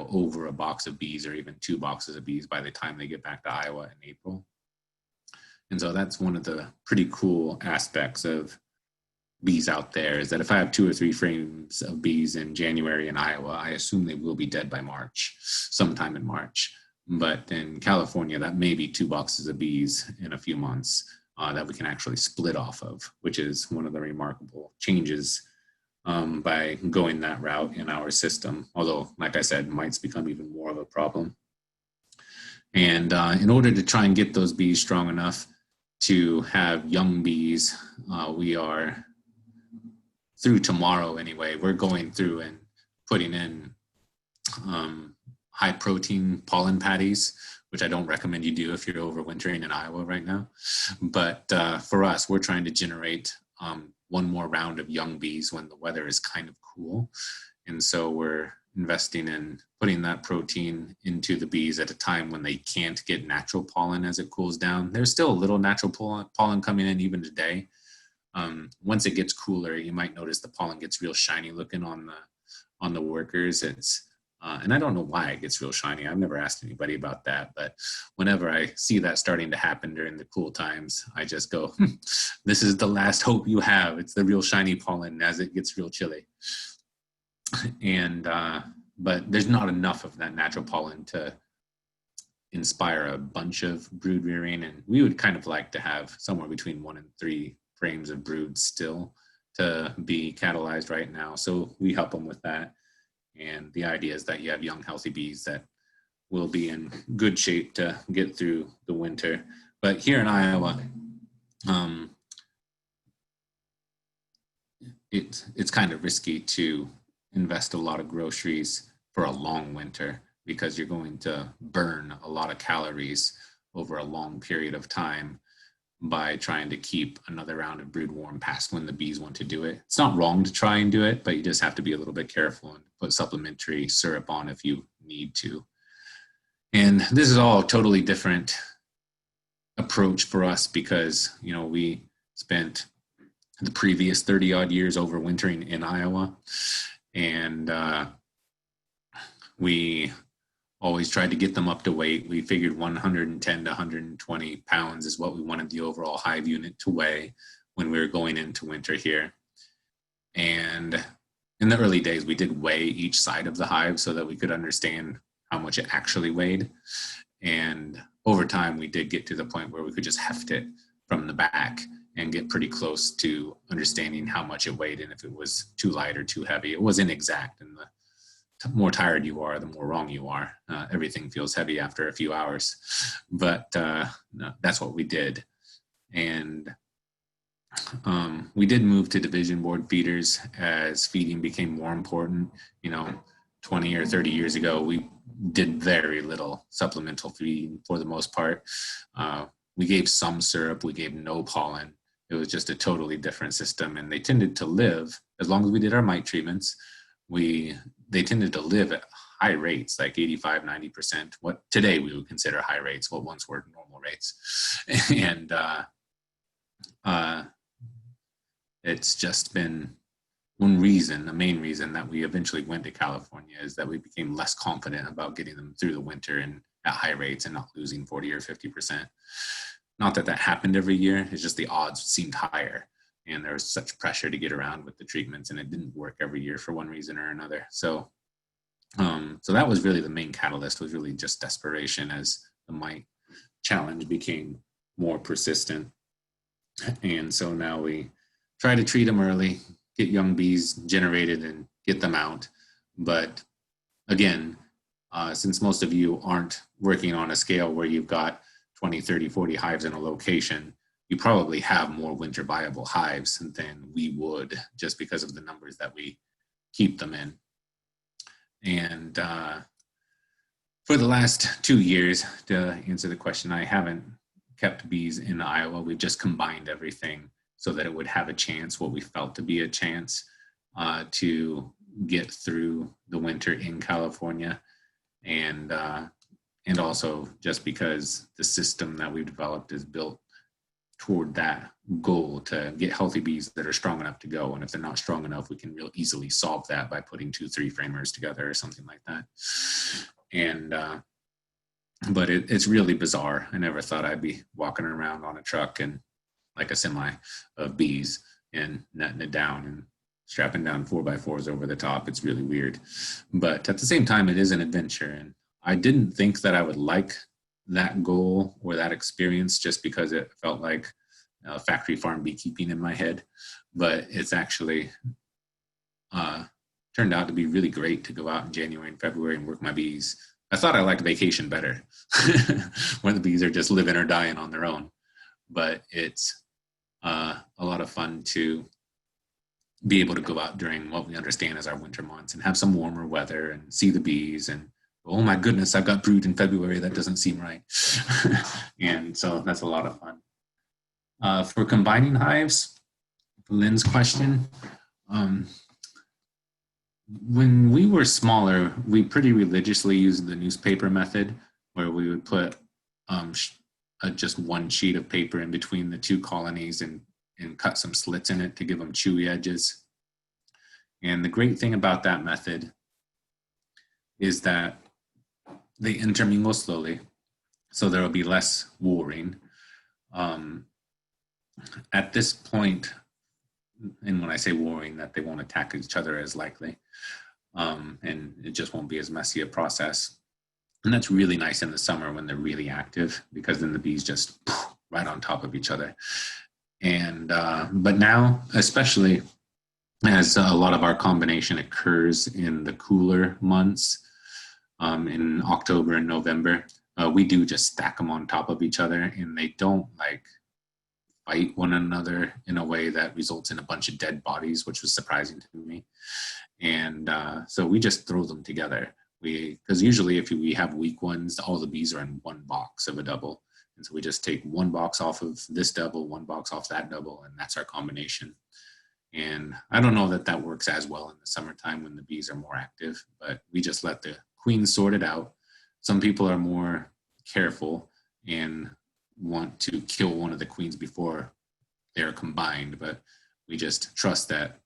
over a box of bees or even 2 boxes of bees by the time they get back to Iowa in April. And so that's one of the pretty cool aspects of bees out there, is that if I have 2 or 3 frames of bees in January in Iowa, I assume they will be dead by March, sometime in March. But in California, that may be 2 boxes of bees in a few months that we can actually split off of, which is one of the remarkable changes by going that route in our system. Although, like I said, mites become even more of a problem. And in order to try and get those bees strong enough to have young bees, we are, through tomorrow anyway, we're going through and putting in high protein pollen patties, which I don't recommend you do if you're overwintering in Iowa right now. But for us, we're trying to generate one more round of young bees when the weather is kind of cool. And so we're investing in putting that protein into the bees at a time when they can't get natural pollen as it cools down. There's still a little natural pollen coming in even today. Once it gets cooler, you might notice the pollen gets real shiny looking on the workers. And I don't know why it gets real shiny. I've never asked anybody about that, but whenever I see that starting to happen during the cool times, I just go, this is the last hope you have. It's the real shiny pollen as it gets real chilly. And but there's not enough of that natural pollen to inspire a bunch of brood rearing, and we would kind of like to have somewhere between 1 and 3 frames of brood still to be catalyzed right now. So we help them with that. And the idea is that you have young, healthy bees that will be in good shape to get through the winter. But here in Iowa, it's kind of risky to invest a lot of groceries for a long winter, because you're going to burn a lot of calories over a long period of time by trying to keep another round of brood warm past when the bees want to do it. It's not wrong to try and do it, but you just have to be a little bit careful and put supplementary syrup on if you need to. And this is all a totally different approach for us because, we spent the previous 30 odd years overwintering in Iowa, and we always tried to get them up to weight. We figured 110 to 120 pounds is what we wanted the overall hive unit to weigh when we were going into winter here. And in the early days, we did weigh each side of the hive so that we could understand how much it actually weighed. And over time, we did get to the point where we could just heft it from the back and get pretty close to understanding how much it weighed and if it was too light or too heavy. It was inexact, and the more tired you are, the more wrong you are. Everything feels heavy after a few hours, but no, that's what we did. And we did move to division board feeders as feeding became more important. 20 or 30 years ago, we did very little supplemental feeding for the most part. We gave some syrup, we gave no pollen. It was just a totally different system, and they tended to live, as long as we did our mite treatments, they tended to live at high rates, like 85, 90%, what today we would consider high rates, what once were normal rates. And it's just been one reason, the main reason that we eventually went to California is that we became less confident about getting them through the winter and at high rates and not losing 40 or 50%. Not that that happened every year, it's just the odds seemed higher. And there was such pressure to get around with the treatments, and it didn't work every year for one reason or another. So that was really the main catalyst, was really just desperation as the mite challenge became more persistent. And so now we try to treat them early, get young bees generated and get them out. But again, since most of you aren't working on a scale where you've got 20, 30, 40 hives in a location, you probably have more winter viable hives than we would, just because of the numbers that we keep them in. And for the last 2 years, to answer the question, I haven't kept bees in Iowa. We've just combined everything so that it would have a chance, what we felt to be a chance, to get through the winter in California. And also just because the system that we've developed is built toward that goal to get healthy bees that are strong enough to go. And if they're not strong enough, we can real easily solve that by putting 2-3 framers together or something like that. And but it's really bizarre. I never thought I'd be walking around on a truck and like a semi of bees and netting it down and strapping down 4x4s over the top. It's really weird. But at the same time, it is an adventure. And I didn't think that I would like that goal or that experience just because it felt like factory farm beekeeping in my head. But it's actually turned out to be really great to go out in January and February and work my bees. I thought I liked vacation better, where the bees are just living or dying on their own. But it's a lot of fun to be able to go out during what we understand as our winter months and have some warmer weather and see the bees and, oh my goodness, I've got brood in February. That doesn't seem right. And so that's a lot of fun. For combining hives, Lynn's question, when we were smaller, we pretty religiously used the newspaper method, where we would put just one sheet of paper in between the two colonies and cut some slits in it to give them chewy edges. And the great thing about that method is that they intermingle slowly, so there will be less warring. At this point, and when I say warring, that they won't attack each other as likely, and it just won't be as messy a process. And that's really nice in the summer when they're really active, because then the bees just right on top of each other. And but now, especially as a lot of our combination occurs in the cooler months, in October and November, we do just stack them on top of each other, and they don't like fight one another in a way that results in a bunch of dead bodies, which was surprising to me. And so we just throw them together. Because usually if we have weak ones, all the bees are in one box of a double. And so we just take one box off of this double, one box off that double, and that's our combination. And I don't know that that works as well in the summertime when the bees are more active, but we just let the queens sort it out. Some people are more careful and want to kill one of the queens before they're combined, but we just trust that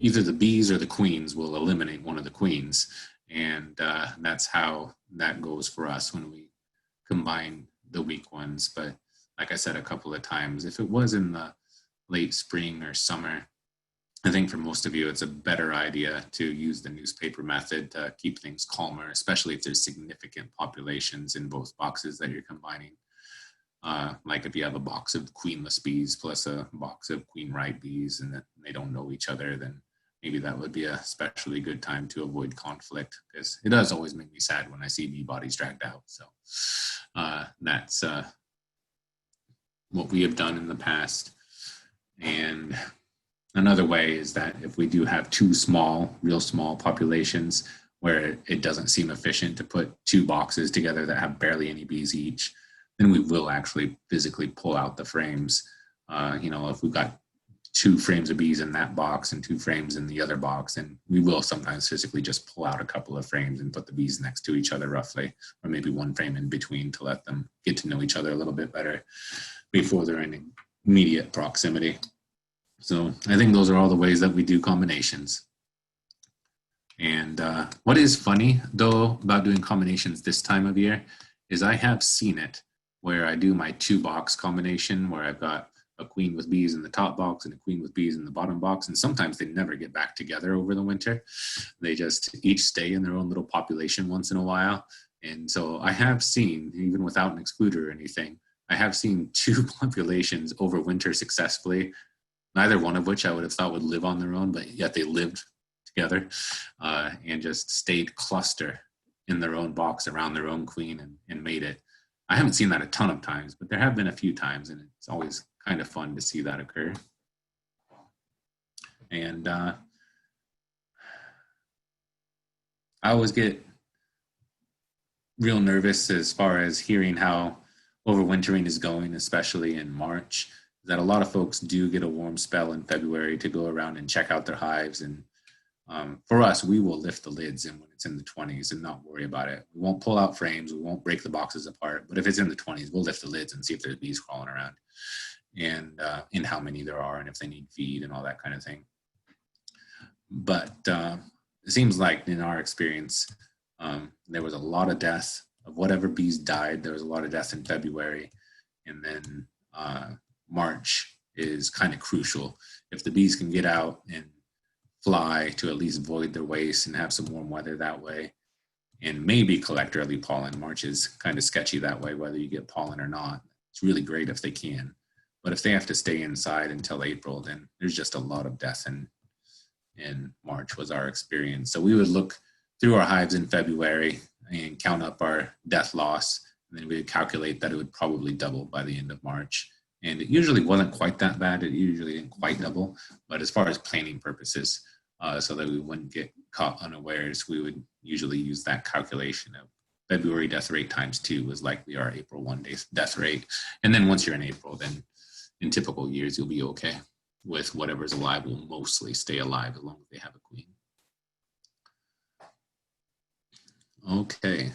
either the bees or the queens will eliminate one of the queens. And that's how that goes for us when we combine the weak ones. But like I said a couple of times, if it was in the late spring or summer, I think for most of you, it's a better idea to use the newspaper method to keep things calmer, especially if there's significant populations in both boxes that you're combining. Like if you have a box of queenless bees plus a box of queen right bees and they don't know each other, then maybe that would be a especially good time to avoid conflict, because it does always make me sad when I see bee bodies dragged out. So that's what we have done in the past. And another way is that if we do have two small, real small populations where it doesn't seem efficient to put two boxes together that have barely any bees each, then we will actually physically pull out the frames. If we've got 2 frames of bees in that box and 2 frames in the other box, and we will sometimes physically just pull out a couple of frames and put the bees next to each other roughly, or maybe 1 frame in between to let them get to know each other a little bit better before they're in immediate proximity. So I think those are all the ways that we do combinations. And what is funny though about doing combinations this time of year is I have seen it where I do my 2-box combination where I've got a queen with bees in the top box and a queen with bees in the bottom box. And sometimes they never get back together over the winter. They just each stay in their own little population once in a while. And so I have seen, even without an excluder or anything, I have seen 2 populations overwinter successfully, neither one of which I would have thought would live on their own, but yet they lived together and just stayed cluster in their own box around their own queen and made it. I haven't seen that a ton of times, but there have been a few times, and it's always kind of fun to see that occur. And I always get real nervous as far as hearing how overwintering is going, especially in March, that a lot of folks do get a warm spell in February to go around and check out their hives. And for us, we will lift the lids in when it's in the 20s and not worry about it. We won't pull out frames. We won't break the boxes apart. But if it's in the 20s, we'll lift the lids and see if there's bees crawling around and how many there are and if they need feed and all that kind of thing. But it seems like in our experience, there was a lot of death of whatever bees died. There was a lot of death in February. And then March is kind of crucial. If the bees can get out and fly to at least void their waste and have some warm weather that way, and maybe collect early pollen. March is kind of sketchy that way, whether you get pollen or not. It's really great if they can. But if they have to stay inside until April, then there's just a lot of death in March was our experience. So we would look through our hives in February and count up our death loss. And then we would calculate that it would probably double by the end of March. And it usually wasn't quite that bad. It usually didn't quite double. But as far as planning purposes, so that we wouldn't get caught unawares, we would usually use that calculation of February death rate times 2 was likely our April 1 day death rate. And then once you're in April, then in typical years, you'll be okay with whatever's alive will mostly stay alive as long as they have a queen. Okay.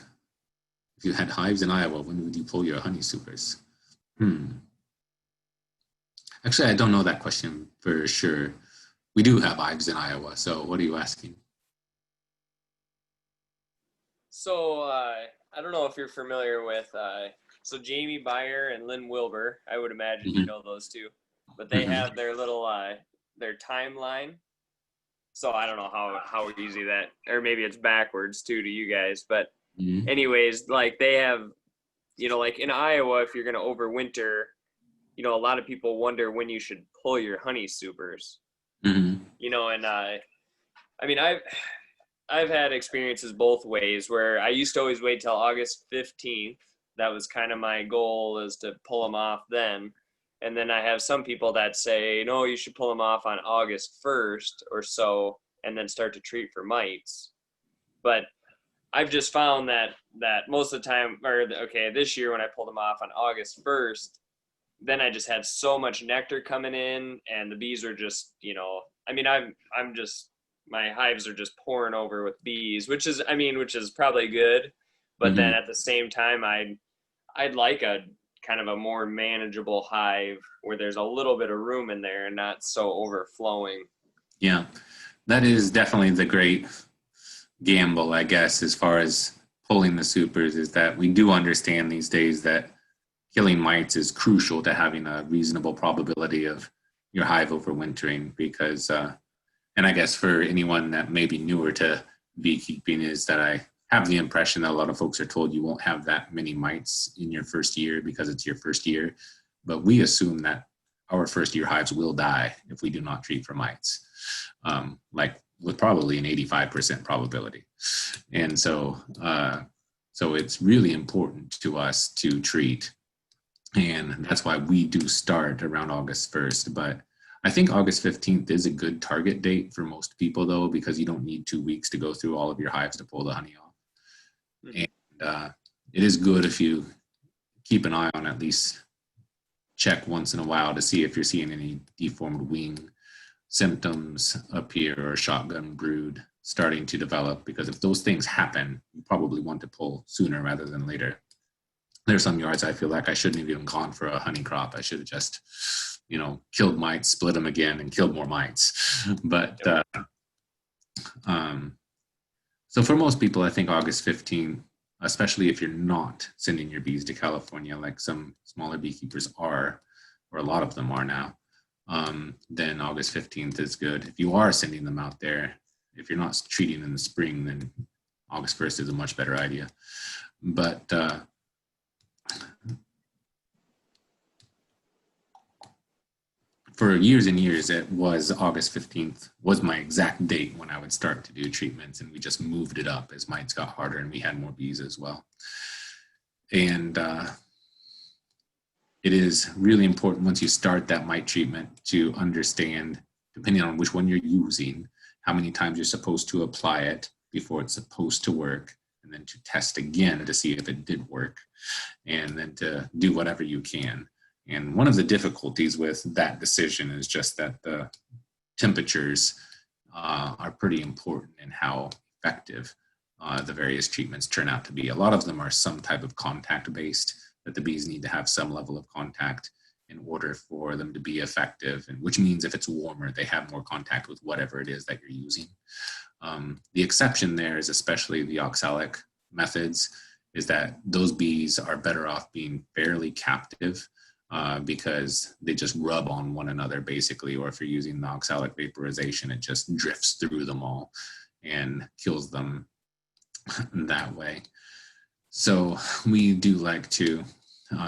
If you had hives in Iowa, when would you pull your honey supers? Actually, I don't know that question for sure. We do have hives in Iowa, so what are you asking? So I don't know if you're familiar with, so Jamie Beyer and Lynn Wilbur, I would imagine you know those two, but they have their little, their timeline. So I don't know how easy that, or maybe it's backwards too to you guys, but anyways, like they have, like in Iowa, if you're going to overwinter, a lot of people wonder when you should pull your honey supers. And I mean, I've had experiences both ways where I used to always wait till August 15th. That was kind of my goal, is to pull them off then. And then I have some people that say, no, you should pull them off on August 1st or so, and then start to treat for mites. But I've just found that most of the time, this year when I pulled them off on August 1st, then I just had so much nectar coming in, and the bees are just, my hives are just pouring over with bees, which is probably good. But then at the same time, I'd like a kind of a more manageable hive where there's a little bit of room in there and not so overflowing. Yeah, that is definitely the great gamble, I guess, as far as pulling the supers, is that we do understand these days that killing mites is crucial to having a reasonable probability of your hive overwintering, because, and I guess for anyone that may be newer to beekeeping, is that I have the impression that a lot of folks are told you won't have that many mites in your first year because it's your first year. But we assume that our first year hives will die if we do not treat for mites, like with probably an 85% probability. And so, so it's really important to us to treat. And that's why we do start around August 1st. But I think August 15th is a good target date for most people, though, because you don't need 2 weeks to go through all of your hives to pull the honey off. And it is good if you keep an eye on, at least check once in a while to see if you're seeing any deformed wing symptoms appear or shotgun brood starting to develop, because if those things happen, you probably want to pull sooner rather than later. There's some yards I feel like I shouldn't have even gone for a honey crop. I should have just, you know, killed mites, split them again, and killed more mites. But so for most people, I think August 15th, especially if you're not sending your bees to California, like some smaller beekeepers are, or a lot of them are now, then August 15th is good. If you are sending them out there, if you're not treating in the spring, then August 1st is a much better idea. But for years and years, it was August 15th was my exact date when I would start to do treatments, and we just moved it up as mites got harder and we had more bees as well. And it is really important once you start that mite treatment to understand, depending on which one you're using, how many times you're supposed to apply it before it's supposed to work, and then to test again to see if it did work, and then to do whatever you can. And one of the difficulties with that decision is just that the temperatures are pretty important in how effective the various treatments turn out to be. A lot of them are some type of contact based, that the bees need to have some level of contact in order for them to be effective, and which means if it's warmer, they have more contact with whatever it is that you're using. The exception there is especially the oxalic methods, is that those bees are better off being fairly captive because they just rub on one another basically, or if you're using the oxalic vaporization, it just drifts through them all and kills them that way. So we do like to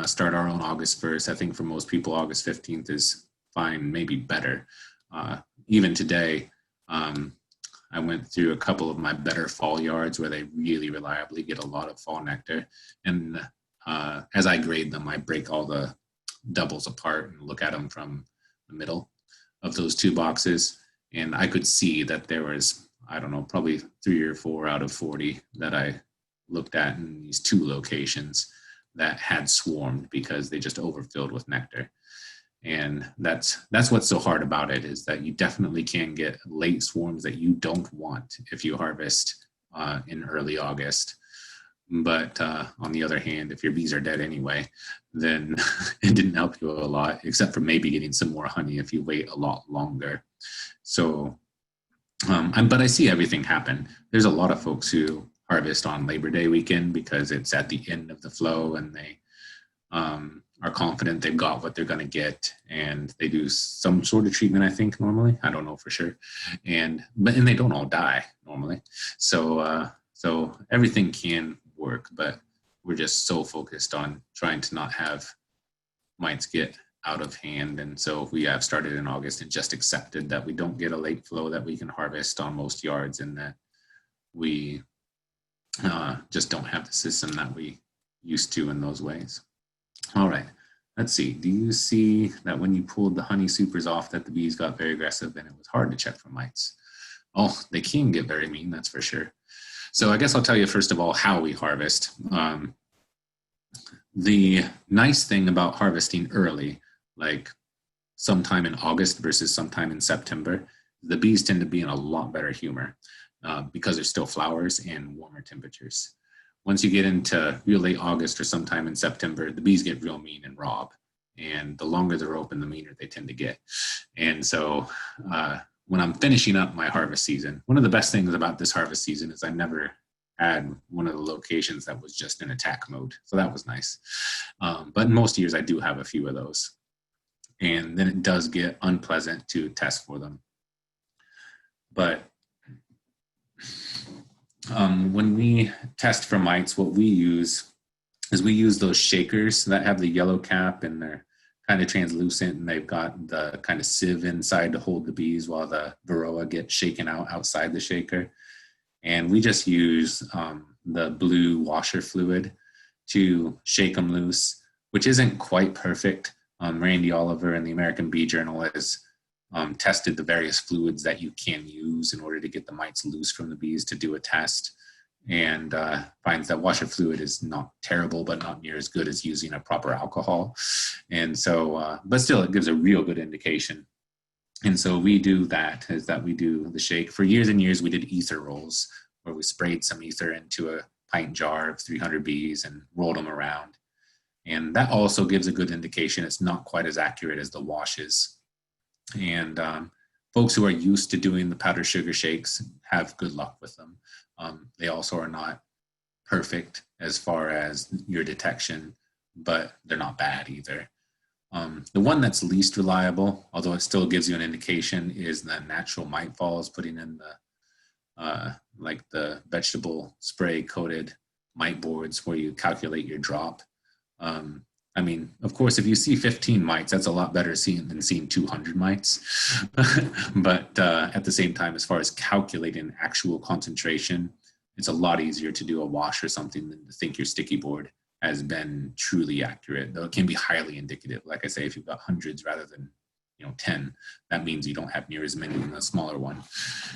start our own August 1st. I think for most people, August 15th is fine, maybe better. Even today, I went through a couple of my better fall yards where they really reliably get a lot of fall nectar. And as I grade them, I break all the doubles apart and look at them from the middle of those 2 boxes. And I could see that there was, I don't know, probably 3 or 4 out of 40 that I looked at in these 2 locations that had swarmed because they just overfilled with nectar. And that's what's so hard about it, is that you definitely can get late swarms that you don't want if you harvest in early August. But on the other hand, if your bees are dead anyway, then it didn't help you a lot, except for maybe getting some more honey if you wait a lot longer. So, but I see everything happen. There's a lot of folks who harvest on Labor Day weekend because it's at the end of the flow, and they are confident they've got what they're going to get, and they do some sort of treatment, I think, normally. I don't know for sure. And they don't all die normally. So so everything can work, but we're just so focused on trying to not have mites get out of hand. And so we have started in August and just accepted that we don't get a late flow, that we can harvest on most yards, and that we just don't have the system that we used to in those ways. All right, let's see. Do you see that when you pulled the honey supers off that the bees got very aggressive and it was hard to check for mites? Oh, they can get very mean, that's for sure. So I guess I'll tell you first of all how we harvest. The nice thing about harvesting early, like sometime in August versus sometime in September, the bees tend to be in a lot better humor because there's still flowers and warmer temperatures. Once you get into real late August or sometime in September, the bees get real mean and rob. And the longer they're open, the meaner they tend to get. And so when I'm finishing up my harvest season, one of the best things about this harvest season is I never had one of the locations that was just in attack mode. So that was nice. But in most years, I do have a few of those. And then it does get unpleasant to test for them. But When we test for mites, what we use is we use those shakers that have the yellow cap and they're kind of translucent and they've got the kind of sieve inside to hold the bees while the varroa gets shaken out outside the shaker. And we just use the blue washer fluid to shake them loose, which isn't quite perfect. Randy Oliver in the American Bee Journal has tested the various fluids that you can use in order to get the mites loose from the bees to do a test, and finds that washer fluid is not terrible, but not near as good as using a proper alcohol. And so, but still, it gives a real good indication. And so we do that, is that we do the shake. For years and years, we did ether rolls, where we sprayed some ether into a pint jar of 300 bees and rolled them around. And that also gives a good indication. It's not quite as accurate as the washes. And folks who are used to doing the powdered sugar shakes have good luck with them. They also are not perfect as far as your detection, but they're not bad either. The one that's least reliable, although it still gives you an indication, is the natural mite falls, putting in the like the vegetable spray coated mite boards where you calculate your drop. I mean, of course, if you see 15 mites, that's a lot better than seeing 200 mites. But at the same time, as far as calculating actual concentration, it's a lot easier to do a wash or something than to think your sticky board has been truly accurate, though it can be highly indicative. Like I say, if you've got hundreds rather than 10, that means you don't have near as many in the smaller one.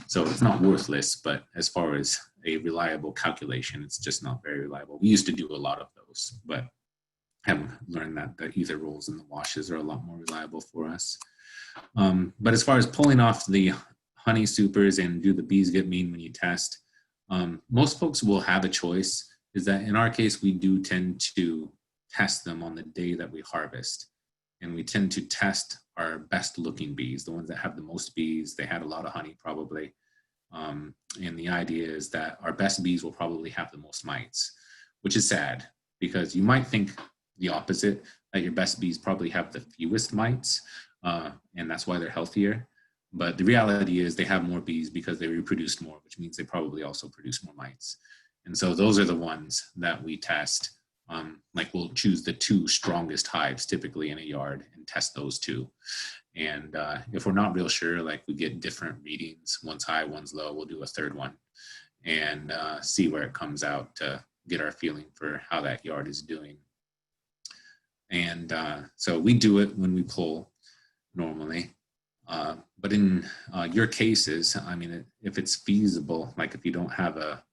So it's not worthless, but as far as a reliable calculation, it's just not very reliable. We used to do a lot of those, but have learned that the ether rolls and the washes are a lot more reliable for us. But as far as pulling off the honey supers and do the bees get mean when you test, most folks will have a choice. Is that in our case, we do tend to test them on the day that we harvest. And we tend to test our best looking bees, the ones that have the most bees. They had a lot of honey probably. And the idea is that our best bees will probably have the most mites, which is sad because you might think the opposite, that your best bees probably have the fewest mites, and that's why they're healthier. But the reality is they have more bees because they reproduced more, which means they probably also produce more mites. And so those are the ones that we test. Like we'll choose the 2 strongest hives typically in a yard and test those 2. And if we're not real sure, like we get different readings, one's high, one's low, we'll do a 3rd one and see where it comes out to get our feeling for how that yard is doing. And so we do it when we pull normally. But in your cases, I mean, if it's feasible, like if you don't have a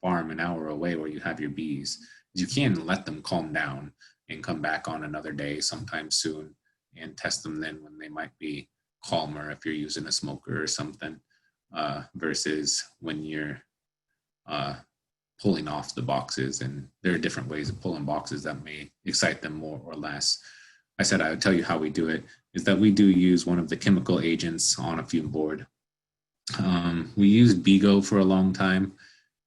farm an hour away where you have your bees, you can let them calm down and come back on another day sometime soon and test them then when they might be calmer if you're using a smoker or something, versus when you're pulling off the boxes. And there are different ways of pulling boxes that may excite them more or less. I said I would tell you how we do it, is that we do use one of the chemical agents on a fume board. We used Bigo for a long time,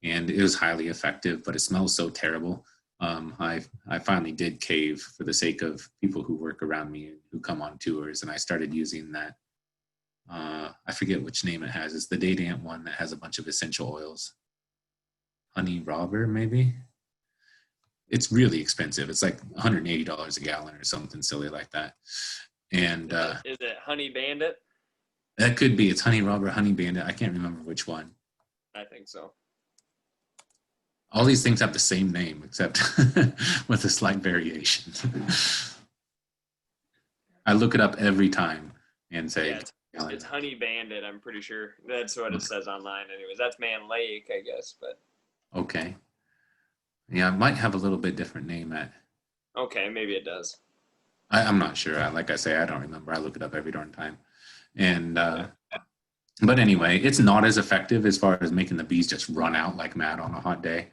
and it was highly effective, but it smells so terrible. I finally did cave for the sake of people who work around me who come on tours, and I started using that. I forget which name it has. It's the date ant one that has a bunch of essential oils. Honey Robber, maybe? It's really expensive. It's like $180 a gallon or something silly like that. And is it Honey Bandit? That could be. It's Honey Robber, Honey Bandit. I can't remember which one. I think so. All these things have the same name, except with a slight variation. I look it up every time and say, yeah, it's Honey Bandit. I'm pretty sure that's what it says online. Anyways, that's Man Lake, I guess. But okay, yeah, it might have a little bit different name. Okay, maybe it does. I'm not sure. Like I say, I don't remember. I look it up every darn time. And but anyway, it's not as effective as far as making the bees just run out like mad on a hot day.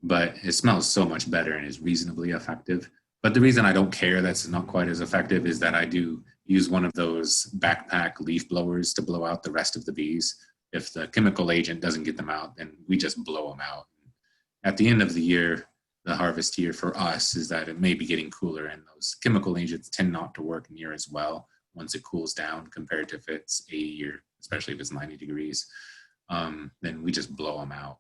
But it smells so much better and is reasonably effective. But the reason I don't care that's not quite as effective is that I do use one of those backpack leaf blowers to blow out the rest of the bees. If the chemical agent doesn't get them out, then we just blow them out. At the end of the year, the harvest year for us is that it may be getting cooler, and those chemical agents tend not to work near as well once it cools down compared to if it's 80 or especially if it's 90 degrees. Then we just blow them out.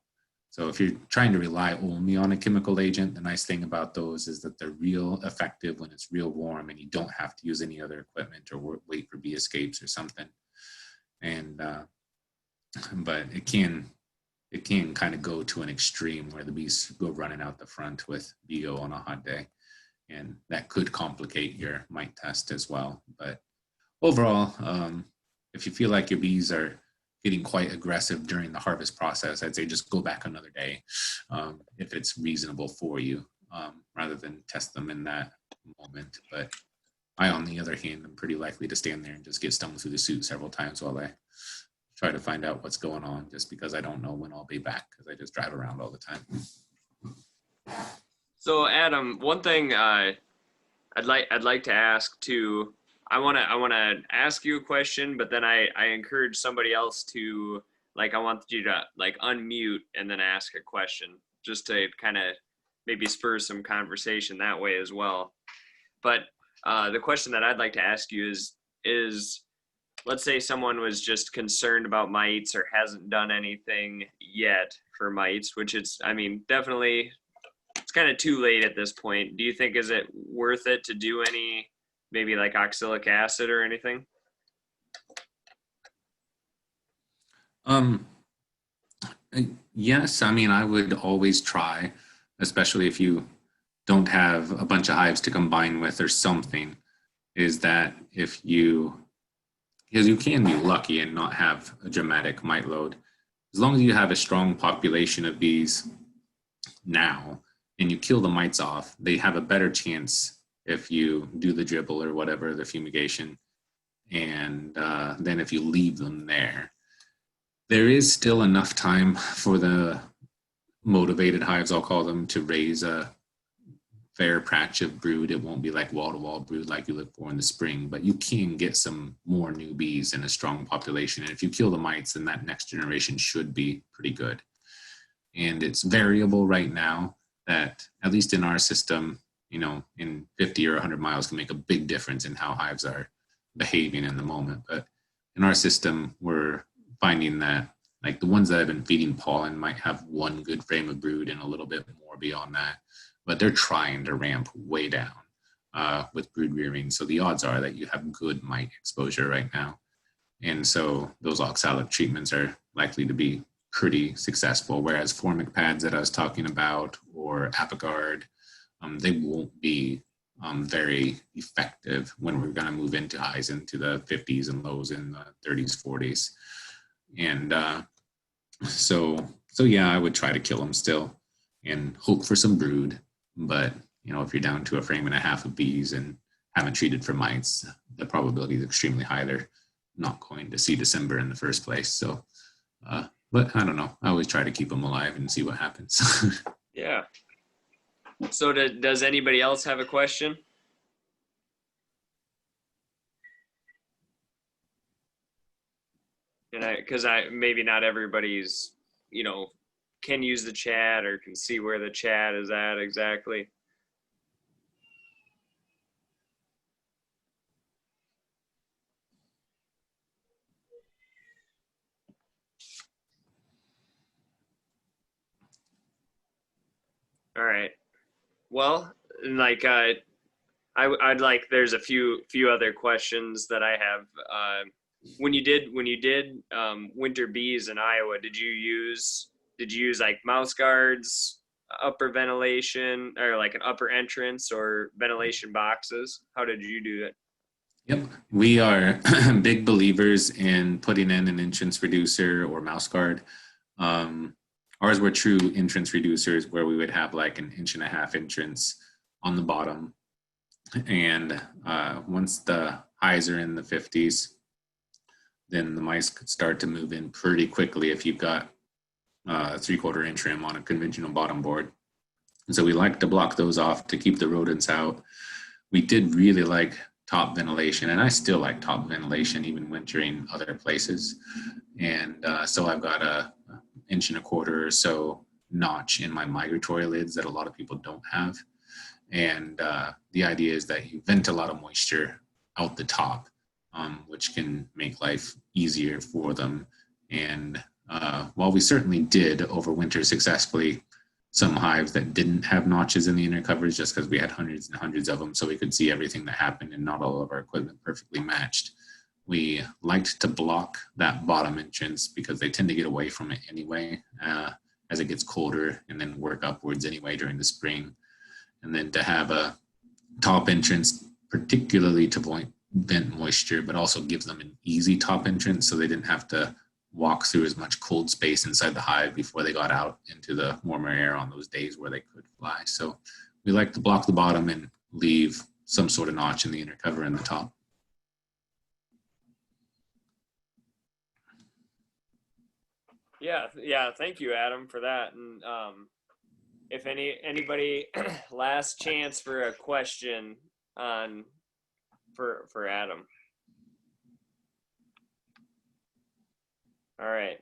So if you're trying to rely only on a chemical agent, the nice thing about those is that they're real effective when it's real warm and you don't have to use any other equipment or wait for bee escapes or something. And but it can kind of go to an extreme where the bees go running out the front with BO on a hot day, and that could complicate your mite test as well. But overall, if you feel like your bees are getting quite aggressive during the harvest process, I'd say just go back another day if it's reasonable for you, rather than test them in that moment. But I, on the other hand, am pretty likely to stand there and just get stung through the suit several times while I try to find out what's going on, just because I don't know when I'll be back, because I just drive around all the time. So Adam, one thing I'd like to ask too. I want to ask you a question, but then I encourage somebody else to, like, I want you to like unmute and then ask a question, just to kind of maybe spur some conversation that way as well. But the question that I'd like to ask you is let's say someone was just concerned about mites or hasn't done anything yet for mites, which is, I mean, definitely it's kind of too late at this point. Do you think, is it worth it to do any, maybe like oxalic acid or anything? Yes, I mean, I would always try, especially if you don't have a bunch of hives to combine with or something, is that if you, because you can be lucky and not have a dramatic mite load. As long as you have a strong population of bees now and you kill the mites off, they have a better chance if you do the dribble or whatever, the fumigation, and then if you leave them there. There is still enough time for the motivated hives, I'll call them, to raise a fair patch of brood. It won't be like wall-to-wall brood like you look for in the spring, but you can get some more new bees in a strong population. And if you kill the mites, then that next generation should be pretty good. And it's variable right now that, at least in our system, you know, in 50 or 100 miles can make a big difference in how hives are behaving in the moment. But in our system, we're finding that like the ones that have been feeding pollen might have one good frame of brood and a little bit more beyond that, but they're trying to ramp way down with brood rearing. So the odds are that you have good mite exposure right now. And so those oxalic treatments are likely to be pretty successful, whereas formic pads that I was talking about or Apigard, they won't be very effective when we're going to move into highs into the 50s and lows in the 30s, 40s. And so yeah, I would try to kill them still and hope for some brood. But, you know, if you're down to a frame and a half of bees and haven't treated for mites, the probability is extremely high they're not going to see December in the first place. So, but I don't know. I always try to keep them alive and see what happens. Yeah. So does anybody else have a question? And because maybe not everybody's, you know, can use the chat or can see where the chat is at exactly. All right. Well, like I'd like, there's a few other questions that I have. When you did winter bees in Iowa, did you use like mouse guards, upper ventilation, or like an upper entrance or ventilation boxes? How did you do it? Yep, we are big believers in putting in an entrance reducer or mouse guard. Ours were true entrance reducers where we would have like an 1.5 inch entrance on the bottom. And once the highs are in the 50s, then the mice could start to move in pretty quickly if you've got a 3/4 inch rim on a conventional bottom board. And so we like to block those off to keep the rodents out. We did really like top ventilation, and I still like top ventilation even wintering other places. And so I've got a 1.25 inch or so notch in my migratory lids that a lot of people don't have. And the idea is that you vent a lot of moisture out the top, which can make life easier for them. And while we certainly did overwinter successfully some hives that didn't have notches in the inner covers, just because we had hundreds and hundreds of them, so we could see everything that happened and not all of our equipment perfectly matched. We liked to block that bottom entrance because they tend to get away from it anyway as it gets colder, and then work upwards anyway during the spring. And then to have a top entrance, particularly to vent moisture, but also gives them an easy top entrance so they didn't have to walk through as much cold space inside the hive before they got out into the warmer air on those days where they could fly. So we like to block the bottom and leave some sort of notch in the inner cover and the top. Yeah. Thank you, Adam, for that. And if anybody, last chance for a question on for Adam. All right.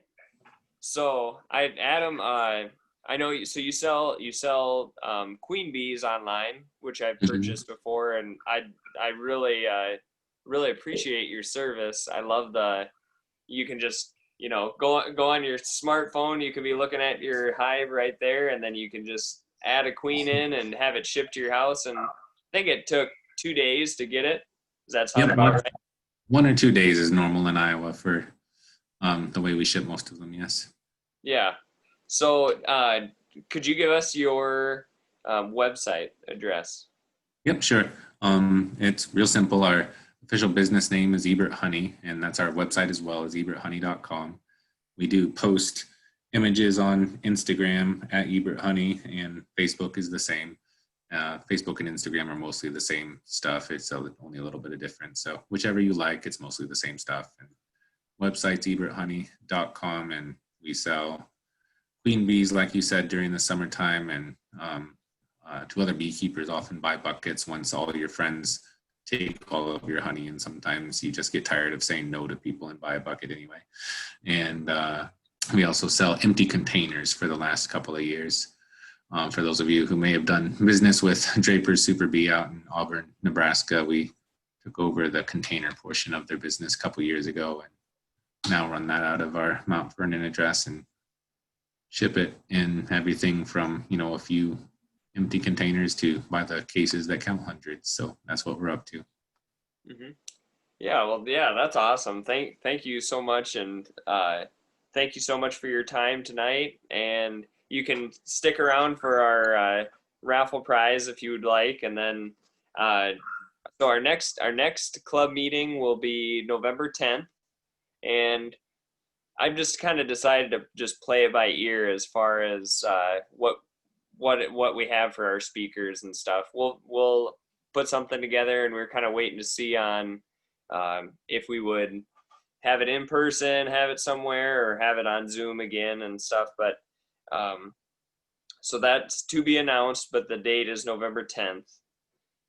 So Adam, I know you. So you sell queen bees online, which I've purchased before, and I really appreciate your service. I love you can just go on your smartphone. You can be looking at your hive right there, and then you can just add a queen in and have it shipped to your house. And I think it took 2 days to get it. Does that sound about right? 1 or 2 days is normal in Iowa for the way we ship most of them. Yes. Yeah. So could you give us your website address? Yep, sure. It's real simple. Our official business name is Ebert Honey, and that's our website as well, as eberthoney.com. We do post images on Instagram at Ebert Honey, and Facebook is the same. Facebook and Instagram are mostly the same stuff. It's only a little bit of difference. So whichever you like, it's mostly the same stuff. And website's eberthoney.com, and we sell queen bees, like you said, during the summertime, and to other beekeepers often buy buckets once all of your friends take all of your honey, and sometimes you just get tired of saying no to people and buy a bucket anyway. And we also sell empty containers for the last couple of years. For those of you who may have done business with Draper's Super Bee out in Auburn, Nebraska, we took over the container portion of their business a couple years ago, and now run that out of our Mount Vernon address and ship it in everything from a few empty containers to by the cases that count hundreds. So that's what we're up to. Mm-hmm. Yeah, well, yeah, that's awesome. Thank you so much, and thank you so much for your time tonight. And you can stick around for our raffle prize if you would like. And then so our next club meeting will be November 10th, and I've just kind of decided to just play it by ear as far as what we have for our speakers and stuff. We'll put something together, and we're kind of waiting to see on if we would have it in person, have it somewhere, or have it on Zoom again and stuff. But so that's to be announced, but the date is November 10th.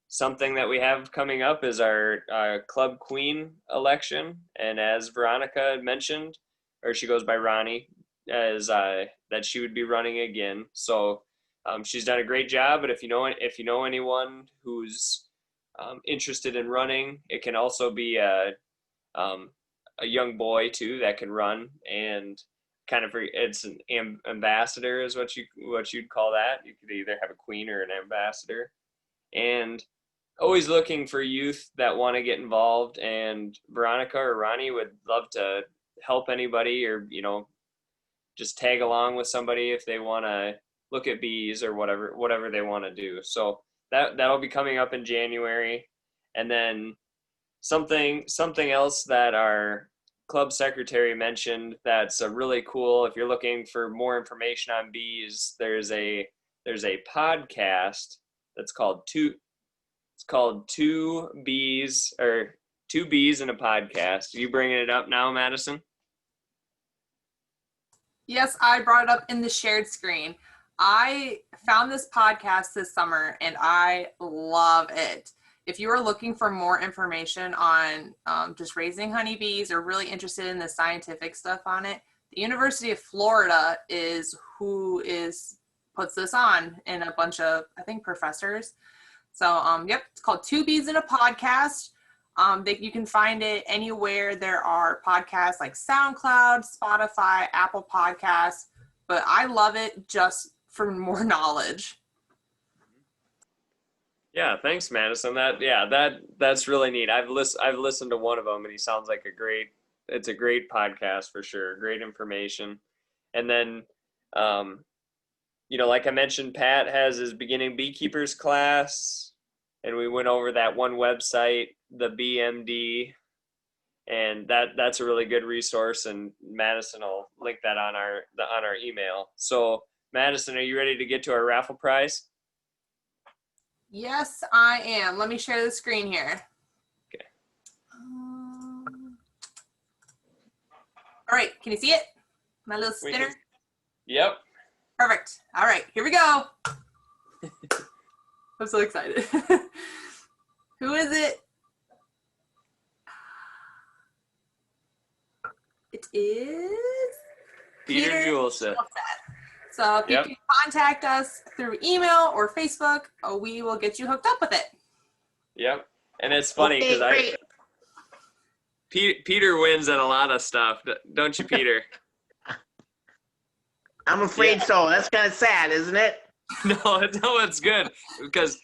Something that we have coming up is our Club Queen election. And as Veronica had mentioned, or she goes by Ronnie, as that she would be running again. So she's done a great job, but if you know anyone who's interested in running, it can also be a young boy too that can run, and kind of it's an ambassador is what you'd call that. You could either have a queen or an ambassador, and always looking for youth that want to get involved. And Veronica or Ronnie would love to help anybody, or just tag along with somebody if they want to look at bees or whatever they want to do. So that'll be coming up in January. And then something else that our club secretary mentioned that's a really cool, if you're looking for more information on bees, there's a podcast that's called Two Bees, or Two Bees in a Podcast. Are you bringing it up now, Madison? Yes, I brought it up in the shared screen. I found this podcast this summer and I love it. If you are looking for more information on just raising honeybees, or really interested in the scientific stuff on it, the University of Florida is who puts this on, and a bunch of, I think, professors. So, yep, it's called Two Bees in a Podcast. You can find it anywhere there are podcasts like SoundCloud, Spotify, Apple Podcasts, but I love it just for more knowledge. Yeah, thanks, Madison. That's really neat. I've listened to one of them, and he sounds like it's a great podcast for sure. Great information. And then, like I mentioned, Pat has his beginning beekeepers class, and we went over that one website, the BMD, and that's a really good resource. And Madison will link that on our email. So, Madison, are you ready to get to our raffle prize? Yes, I am. Let me share the screen here. Okay. All right, can you see it? My little spinner? Yep. Perfect. All right, here we go. I'm so excited. Who is it? It is Peter Juleseth. So if Yep. you can contact us through email or Facebook, we will get you hooked up with it. Yep. And it's funny because Okay, Peter wins at a lot of stuff, don't you, Peter? I'm afraid Yeah. so. That's kind of sad, isn't it? No, it's good because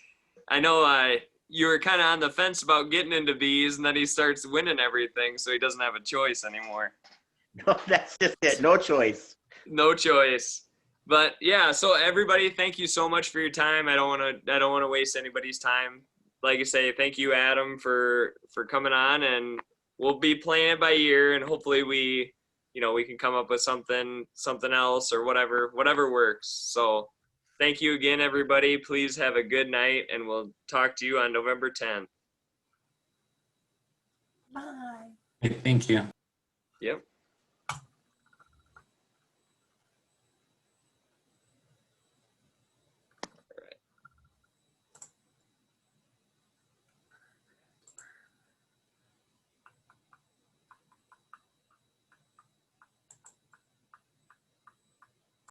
I know you were kind of on the fence about getting into bees, and then he starts winning everything, so he doesn't have a choice anymore. No, that's just it. No choice. No choice. But yeah, so everybody, thank you so much for your time. I don't want to waste anybody's time. Like I say, thank you, Adam, for coming on, and we'll be playing it by ear, and hopefully we can come up with something else or whatever works. So thank you again, everybody. Please have a good night, and we'll talk to you on November 10th. Bye. Thank you. Yep.